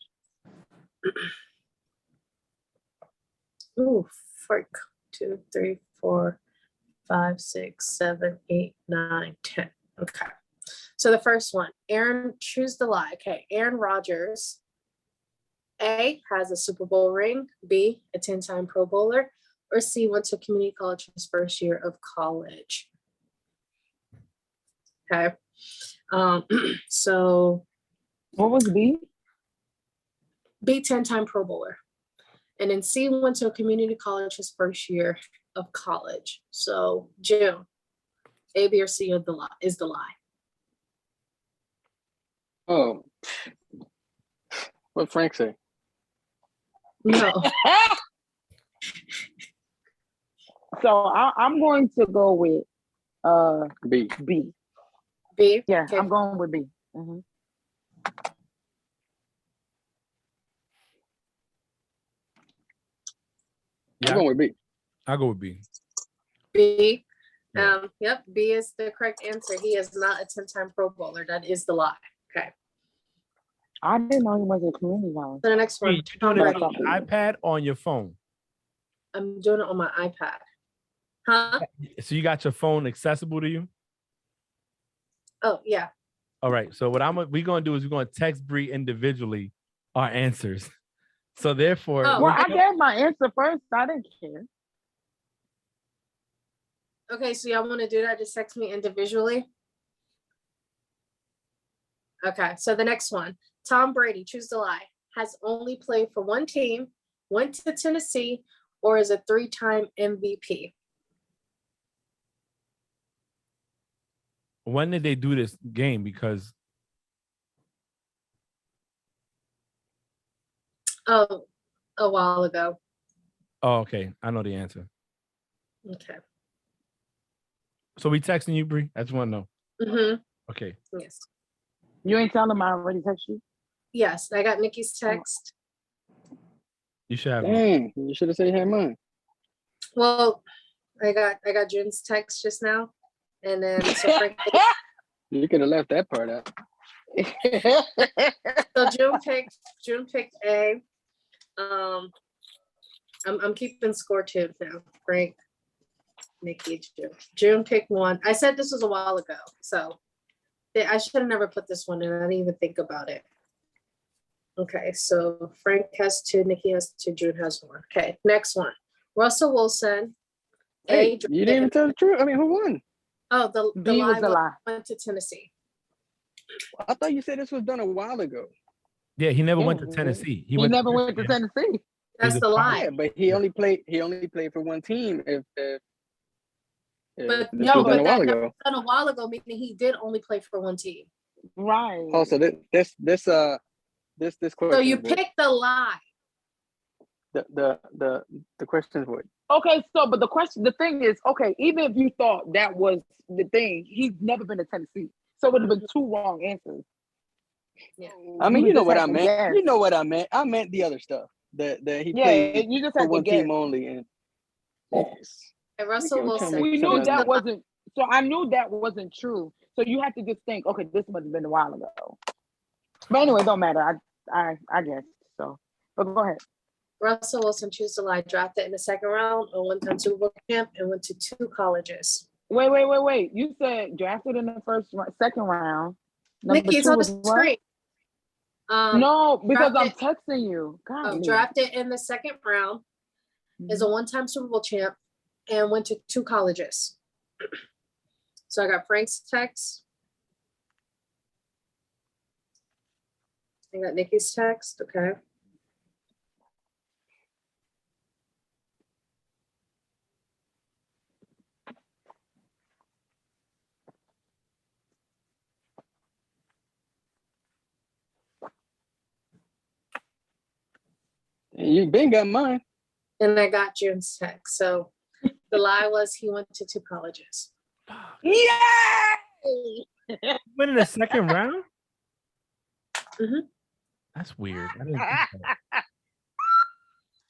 Ooh, freak. 2, 3, 4, 5, 6, 7, 8, 9, 10. Okay. So the first one, Aaron, choose the lie. Okay, Aaron Rodgers, A, has a Super Bowl ring, B, a 10-time Pro Bowler, or C, went to community college his first year of college. Okay. So What was B? B, 10-time Pro Bowler. And then C, went to a community college his first year of college. So June, A, B, or C is the lie. Oh, what Frank say? No. So I'm going to go with B. B. B? Yeah, Okay. I'm going with B. Mhm. I'm going with B. I'll go with B. B. Yeah. Yep, B is the correct answer. He is not a 10-time Pro Bowler. That is the lie. Okay. I didn't know he was a community college. So the next one, You Tom doing it Brady. on your iPad or on your phone? I'm doing it on my iPad. Huh? So you got your phone accessible to you? Oh, yeah. All right. So what we're gonna do is we're gonna text Bree individually our answers. So therefore, Oh. Well, I gave my answer first. I didn't care. Okay, so y'all want to do that? Just text me individually. Okay, so the next one, Tom Brady, choose the lie, has only played for one team, went to Tennessee, or is a 3-time MVP. when did they do this game? Because Oh, a while ago. okay, I know the answer. Okay. So we texting you, Bree? I just want to know. Mm-hmm. Okay. Yes. You ain't telling him I already text you? Yes, I got Nikki's text. You should have. Dang, you should have said you had mine. Well, I got June's text just now, and then so Frank, You could have left that part out. so June picked A. I'm keeping score too now. Frank, Nikki, June picked 1. I said this was a while ago, so I should have never put this one in. I didn't even think about it. Okay, so Frank has 2, Nikki has 2, June has 1. Okay, next one. Russell Wilson. Hey, you didn't even tell the truth. I mean, who won? Oh, the B was the lie. went to Tennessee. I thought you said this was done a while ago. Yeah, he never went to Yeah, Tennessee. He never went to Michigan. Tennessee. That's He's the a lie. Yeah, but he only played for one team. If But this no, was done but a while that ago. was done a while ago, meaning he did only play for one team. Right. Oh, so this question. So you is picked the lie. the question is what? Okay, so but the thing is, okay, even if you thought that was the thing, he's never been to Tennessee. So it would have been 2 wrong answers. Yeah. I mean, You you know just what had I to meant. guess. You know what I meant. I meant the other stuff that he Yeah, played you just for had to one guess. team only. And yes. And Russell I'm trying to Wilson. make We something knew that else. wasn't. So I knew that wasn't true. So you have to just think, okay, this must have been a while ago. But anyway, it don't matter. I guess so. But go ahead. Russell Wilson, choose the lie, drafted in the 2nd round, a 1-time Super Bowl champ, and went to 2 colleges. Wait. You said drafted in the second round. Number Nikki, it's 2 on the was what? screen. No, because I'm drafted- texting you. God, Drafted in the 2nd round, is a 1-time Super Bowl champ, and went to 2 colleges. So I got Frank's text. I got Nikki's text. Okay. You been got mine. And I got June's text. So the lie was he went to 2 colleges. Yay! Went in the 2nd round? Mhm. That's weird. I didn't think that.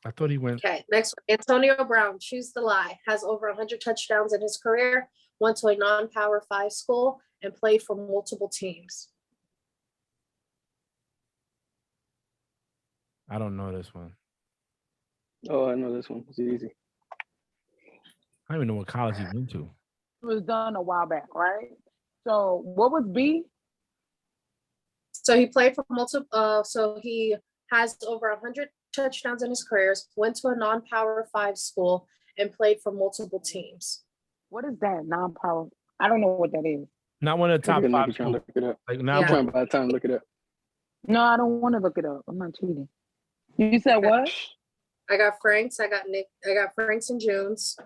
I thought he went. Okay, next one. Antonio Brown, choose the lie, has over 100 touchdowns in his career, went to a non-Power 5 school, and played for multiple teams. I don't know this one. Oh, I know this one. It's easy. I don't even know what college he went to. It was done a while back, right? So what was B? So he played for multiple. So he has over 100 touchdowns in his careers. Went to a non-Power 5 school and played for multiple teams. What is that? Non-power. I don't know what that is. Not one of the top Look at five Nikki trying to schools. look it up. Like Yeah. now, I'm trying by the time to look it up. No, I don't want to look it up. I'm not cheating. You said what? I got Frank's. I got Nick. I got Frank's and June's.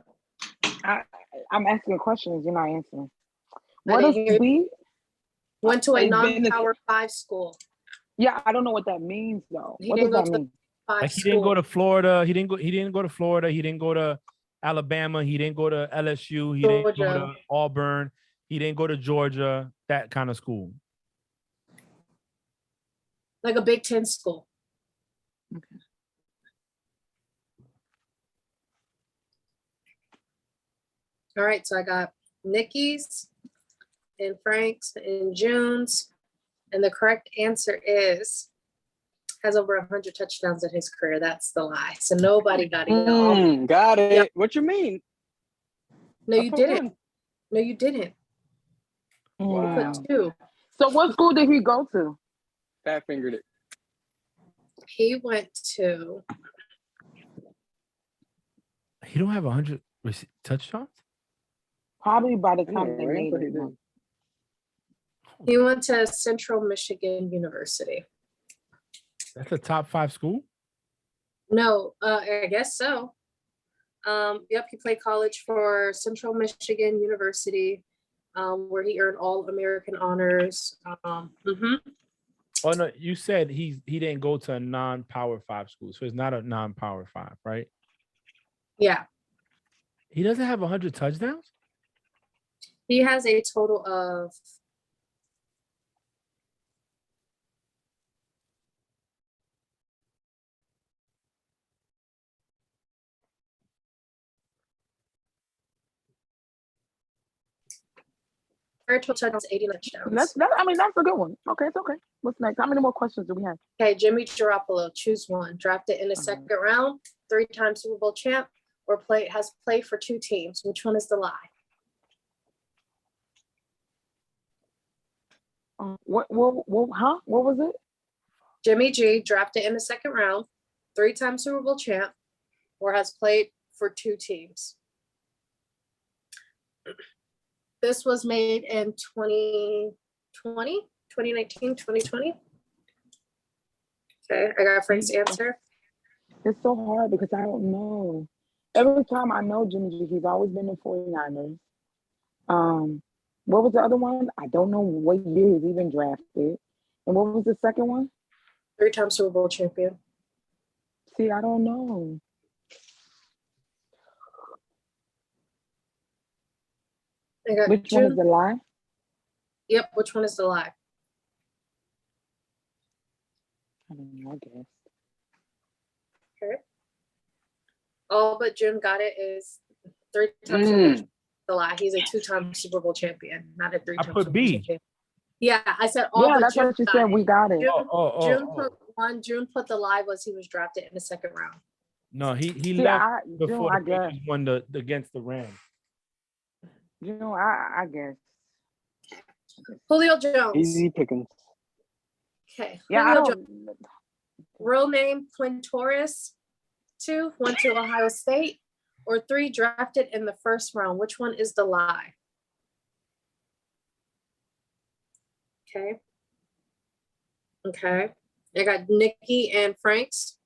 I'm asking questions. You're not answering. I What didn't is hear you. B? Went to a He's been to- non-Power 5 school. Yeah, I don't know what that means though. He What didn't does go that to mean? 5 like he school. didn't go to Florida. He didn't go to Florida. He didn't go to Alabama. He didn't go to LSU. He didn't go Georgia. to Auburn. He didn't go to Georgia. That kind of school. Like a Big 10 school. Okay. All right, so I got Nikki's and Frank's and June's. And the correct answer is has over 100 touchdowns in his career. That's the lie. So nobody got it. y'all. Got it. Yep. What you mean? No, I you put didn't. one. No, you didn't. You Wow. put 2. So what school did he go to? Fat fingered it. He went to He don't have 100 touchdowns. Probably by the I know, time they right? made But he it. did. he went to Central Michigan University. That's a top 5 school. No, I guess so. Yep, he played college for Central Michigan University, where he earned all American honors. Oh no, you said he didn't go to a non-Power 5 school, so it's not a non-Power 5, right? Yeah, He doesn't have 100 touchdowns. he has a total of total touchdowns, 80 touchdowns. I mean, that's a good one. Okay, it's okay. What's next? How many more questions do we have? Okay, Jimmy Garoppolo, choose one. Drafted in the second round, 3-time Super Bowl champ, or has played for 2 teams. Which one is the lie? What? Huh? What was it? Jimmy G, drafted in the second round, 3-time Super Bowl champ, or has played for 2 teams. This was made in 2019, 2020. Okay, I got Frank's answer. It's so hard because I don't know. Every time I know Jimmy G, he's always been the 49ers. What was the other one? I don't know what year he's even drafted. And what was the second one? 3-time Super Bowl champion. See, I don't know. I got Which one is the lie? Yep, which one is the lie? I don't know, I guess. Okay. All but June got it is 3-time Super Bowl. The lie. He's a 2-time Super Bowl champion, not a 3-time I put Super Bowl B. champion. Yeah, I said all Yeah, but that's June what you got said. it. We got it. June put one. June put the lie was he was drafted in the second round. No, he See, left June, before I the guess. Patriots won against the Rams. June, I guess. Julio Jones. Easy pickings. Okay. Yeah, I Julio don't. Jones. Real name Quintorris. 2, went to Ohio State. Or 3, drafted in the first round. Which one is the lie? Okay. Okay. I got Nikki and Frank's.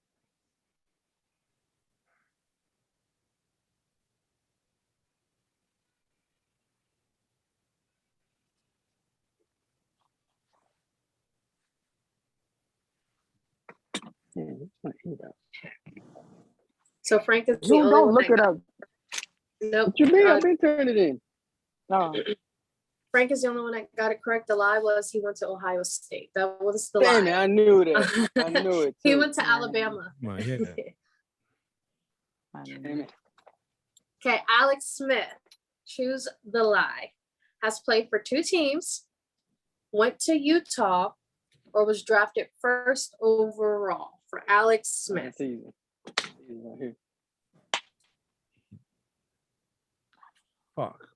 So Frank is the June, only don't one look that it got- up. Nope. What you mean? I've been turning it in. No. Frank is the only one that got it correct. The lie was he went to Ohio State. That was the Damn it, lie. I knew that. I knew it. He too. went to Alabama. Well, yeah. Damn it. Okay, Alex Smith, choose the lie. Has played for 2 teams, went to Utah, or was drafted first overall for Alex Smith. That's easy. Right here. Fuck.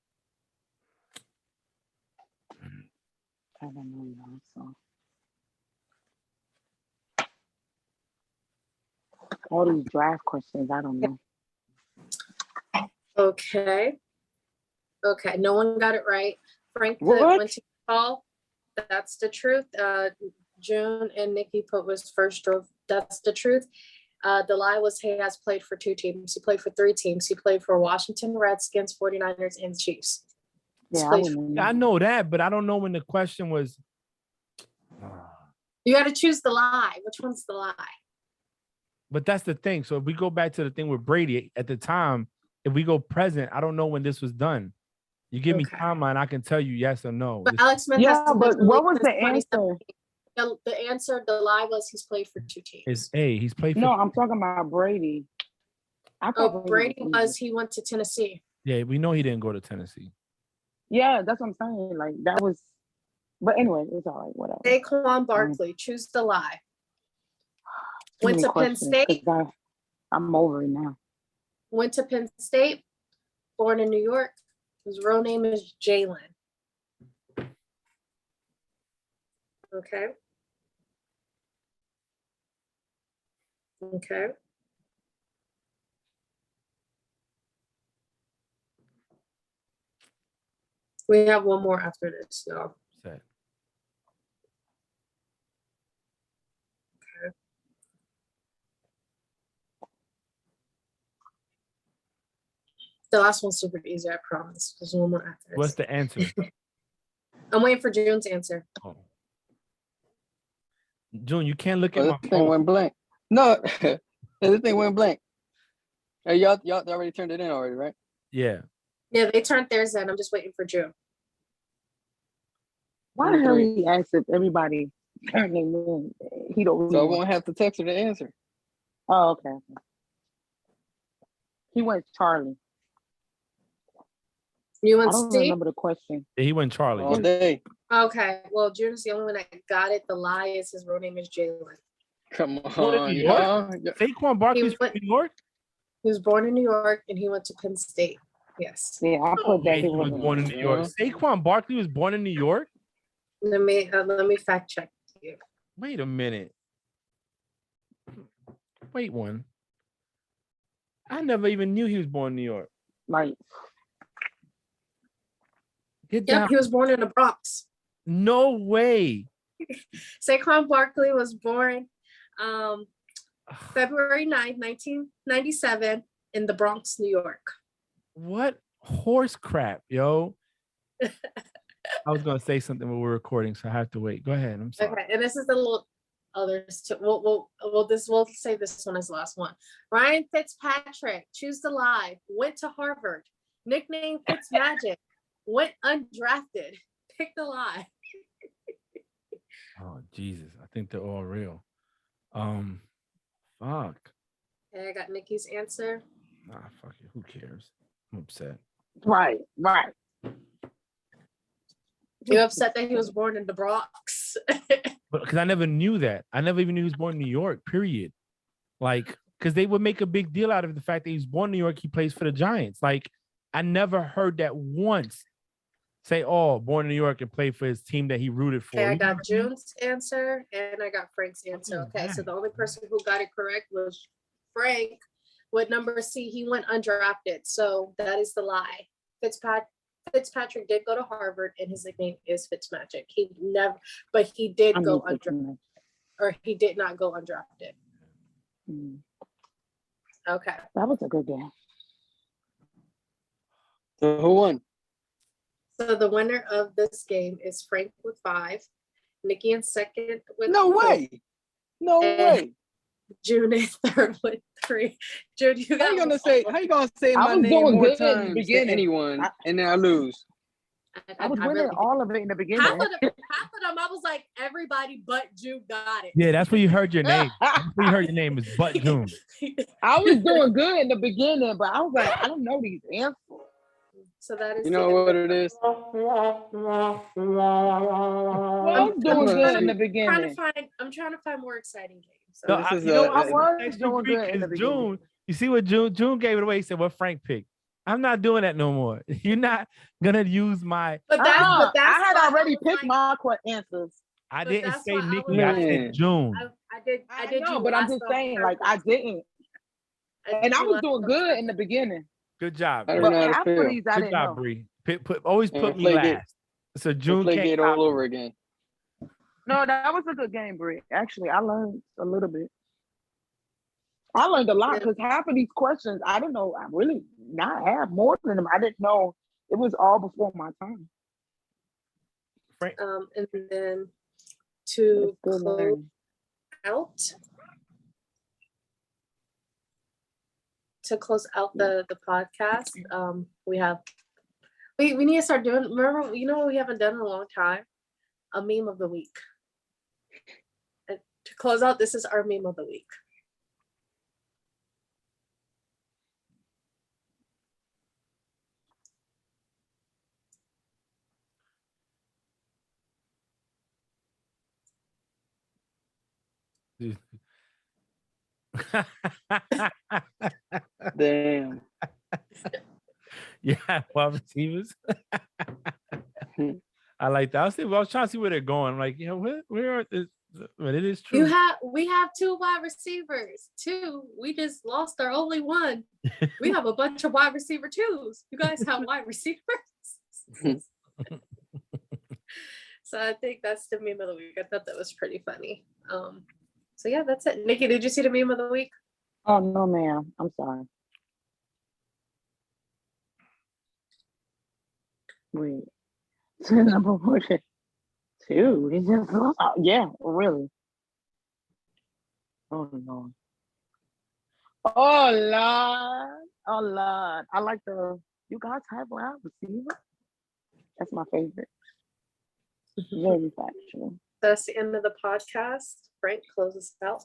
I don't know, y'all. So all these draft questions, I don't know. Okay. Okay, no one got it right. Frank put What? went to call. That's the truth. June and Nikki put was first drove. That's the truth. The lie was he has played for 2 teams. He played for 3 teams. He played for Washington Redskins, 49ers, and Chiefs. He's Yeah, I played wouldn't for- know. I know that, but I don't know when the question was. You got to choose the lie. Which one's the lie? But that's the thing. So if we go back to the thing with Brady at the time, if we go present, I don't know when this was done. You give me Okay. timeline, I can tell you yes or no. But Alex Smith has Yeah, to but believe what was it's the answer? 2017. The answer, the lie was he's played for 2 teams. Is A. He's played for. No, I'm talking about Brady. I thought Brady was was he went to Tennessee. Yeah, we know he didn't go to Tennessee. Yeah, that's what I'm saying. Like that was, but anyway, it's all right. Whatever. Saquon Barkley, choose the lie. Too Went many to Penn questions, 'cause State. I'm over it now. Went to Penn State. Born in New York. His real name is Jalen. Okay. Okay. We have one more after this, y'all. Set. The last one's super easy, I promise. There's one more after What's this. the answer? I'm waiting for June's answer. Oh. June, you can't look Oh, at my this thing phone. went blank. No, this thing went blank. Hey, y'all already turned it in already, right? Yeah. Yeah, they turned theirs in. I'm just waiting for June. Why the hell he asked if everybody turned them in? He don't really So I want- won't have to text her the answer. Oh, okay. He went Charlie. You I want don't C? remember the question. Yeah, he went Charlie. All day. Okay. Well, June's the only one that got it. The lie is his real name is Jalen. Come Born in on, New y'all. Saquon Barkley's from went- New York? He was born in New York and he went to Penn State. Yes. Yeah, I No put that way he he was was born in New York. Saquon Barkley was born in New York? Let me fact check you. Wait a minute. Wait one. I never even knew he was born in New York. like Get Yep, down. he was born in the Bronx. No way. Saquon Barkley was born February 9th, 1997 in the Bronx, New York. What horse crap, yo. I was gonna say something when we're recording, so I have to wait. Go ahead. I'm sorry. Okay, and this is the little others too. We'll say this one as the last one. Ryan Fitzpatrick, choose the lie, went to Harvard, nickname Fitzmagic, went undrafted. Pick the lie. Oh Jesus, I think they're all real. Fuck. Okay, I got Nikki's answer. Nah, fuck it. Who cares? I'm upset. right. You upset that he was born in the Bronx? But because I never knew that. I never even knew he was born in New York, period. Like, because they would make a big deal out of the fact that he was born in New York, he plays for the Giants. Like, I never heard that once. Say, oh, born in New York and played for his team that he rooted for. Okay, I You got know what I mean? June's answer and I got Frank's answer. Okay, so the only person who got it correct was Frank with number C. He went undrafted, so that is the lie. Fitzpatrick did go to Harvard, and his nickname is Fitzmagic. He did I go need to undrafted, or he did not go undrafted. Okay. That was a good game. So who won? So the winner of this game is Frank with 5, Nikki in second with No 4, way. No And- way. June in third with 3. June, you How got you gonna say I my was name doing more good in the times than beginning. anyone and then I lose? I was winning really all of it in the beginning. half of them, I was like, everybody but June got it. Yeah, that's where you heard your name. That's where you heard your name is Butt June. I was doing good in the beginning, but I was like, I don't know these answers. So that is You know what it is? Well, I was doing good in the beginning. I'm trying to find more exciting games. So No, This is you know, a- I I was was texting doing Bree good in the because beginning. June, You see what June gave it away. He said, "What Frank picked." I'm not doing that no more. You're not gonna use my. But that's I had why already was picked my answers. I But didn't that's say why I was Nikki. I like- said June. I did know, you but I'm last just on saying, like, I purpose. didn't. And I did you was last doing on good in purpose. the beginning. Good job. I don't But know how to half of feel. these I Good didn't job, know. Bree. Always Yeah, put me Flake it. last. So June Play can't it copy all me. over again. No, that was a good game, Bree. Actually, I learned a little bit. I learned a lot because half of these questions I didn't know. I really not half, more than them. I didn't know it was all before my time. Frank. And then to It's good close learning. out the podcast, we need to start doing. Remember, you know what we haven't done in a long time? A meme of the week. And to close out, this is our meme of the week. Damn. Yeah, wide receivers. I like that. I was trying to see where they're going. I'm like, yeah, where are this? But it is true. We have 2 wide receivers. 2. We just lost our only one. We have a bunch of wide receiver 2s. You guys have wide receivers. So I think that's the meme of the week. I thought that was pretty funny. So yeah, that's it. Nikki, did you see the meme of the week? Oh no, ma'am. I'm sorry. Wait. Number 2. He just lost. Yeah, really. Oh no. Oh Lord. Oh Lord. I like you guys have wide receiver. That's my favorite. Very factual. That's the end of the podcast. Frank, close us out.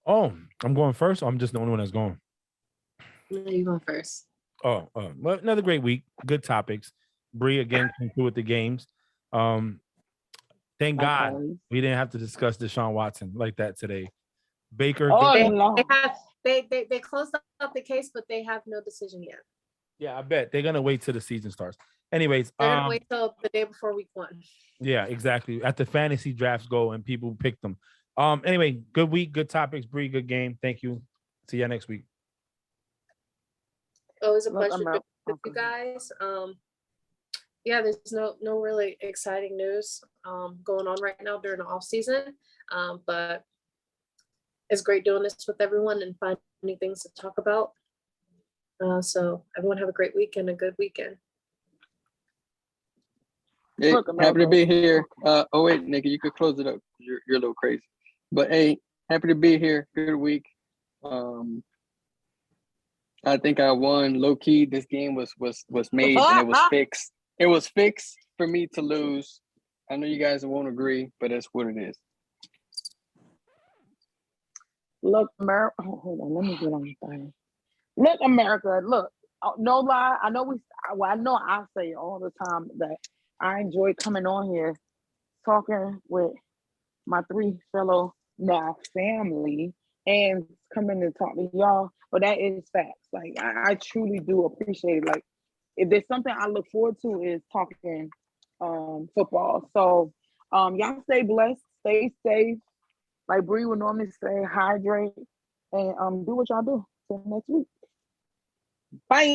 Oh, I'm going first. I'm just the only one that's going. No, you go first. Well, another great week. Good topics. Bree again came through with the games. Thank God we didn't have to discuss Deshaun Watson like that today. Baker. They closed out the case, but they have no decision yet. Yeah, I bet they're gonna wait till the season starts. Anyways, they're gonna wait till the day before week 1. Yeah, exactly. At the fantasy drafts go and people pick them. Anyway, good week, good topics, Bree, good game. Thank you. See you next week. Always a pleasure with you guys. Yeah, there's no really exciting news going on right now during the off season. But it's great doing this with everyone and finding things to talk about. So everyone have a great week and a good weekend. Hey, happy to be here. Oh wait, Nikki, you could close it up. You're a little crazy, but hey, happy to be here. Good week. I think I won low key. This game was made and it was fixed. It was fixed for me to lose. I know you guys won't agree, but that's what it is. Look, America. Hold on, let me get on the thing. Look, America. Look, no lie. I know I say all the time that I enjoy coming on here, talking with my 3 fellow now family, and coming to talk to y'all. But that is facts. Like I truly do appreciate it. Like if there's something I look forward to is talking football. So y'all stay blessed, stay safe. Like Bree would normally say, hydrate, and do what y'all do. Till next week. Bye.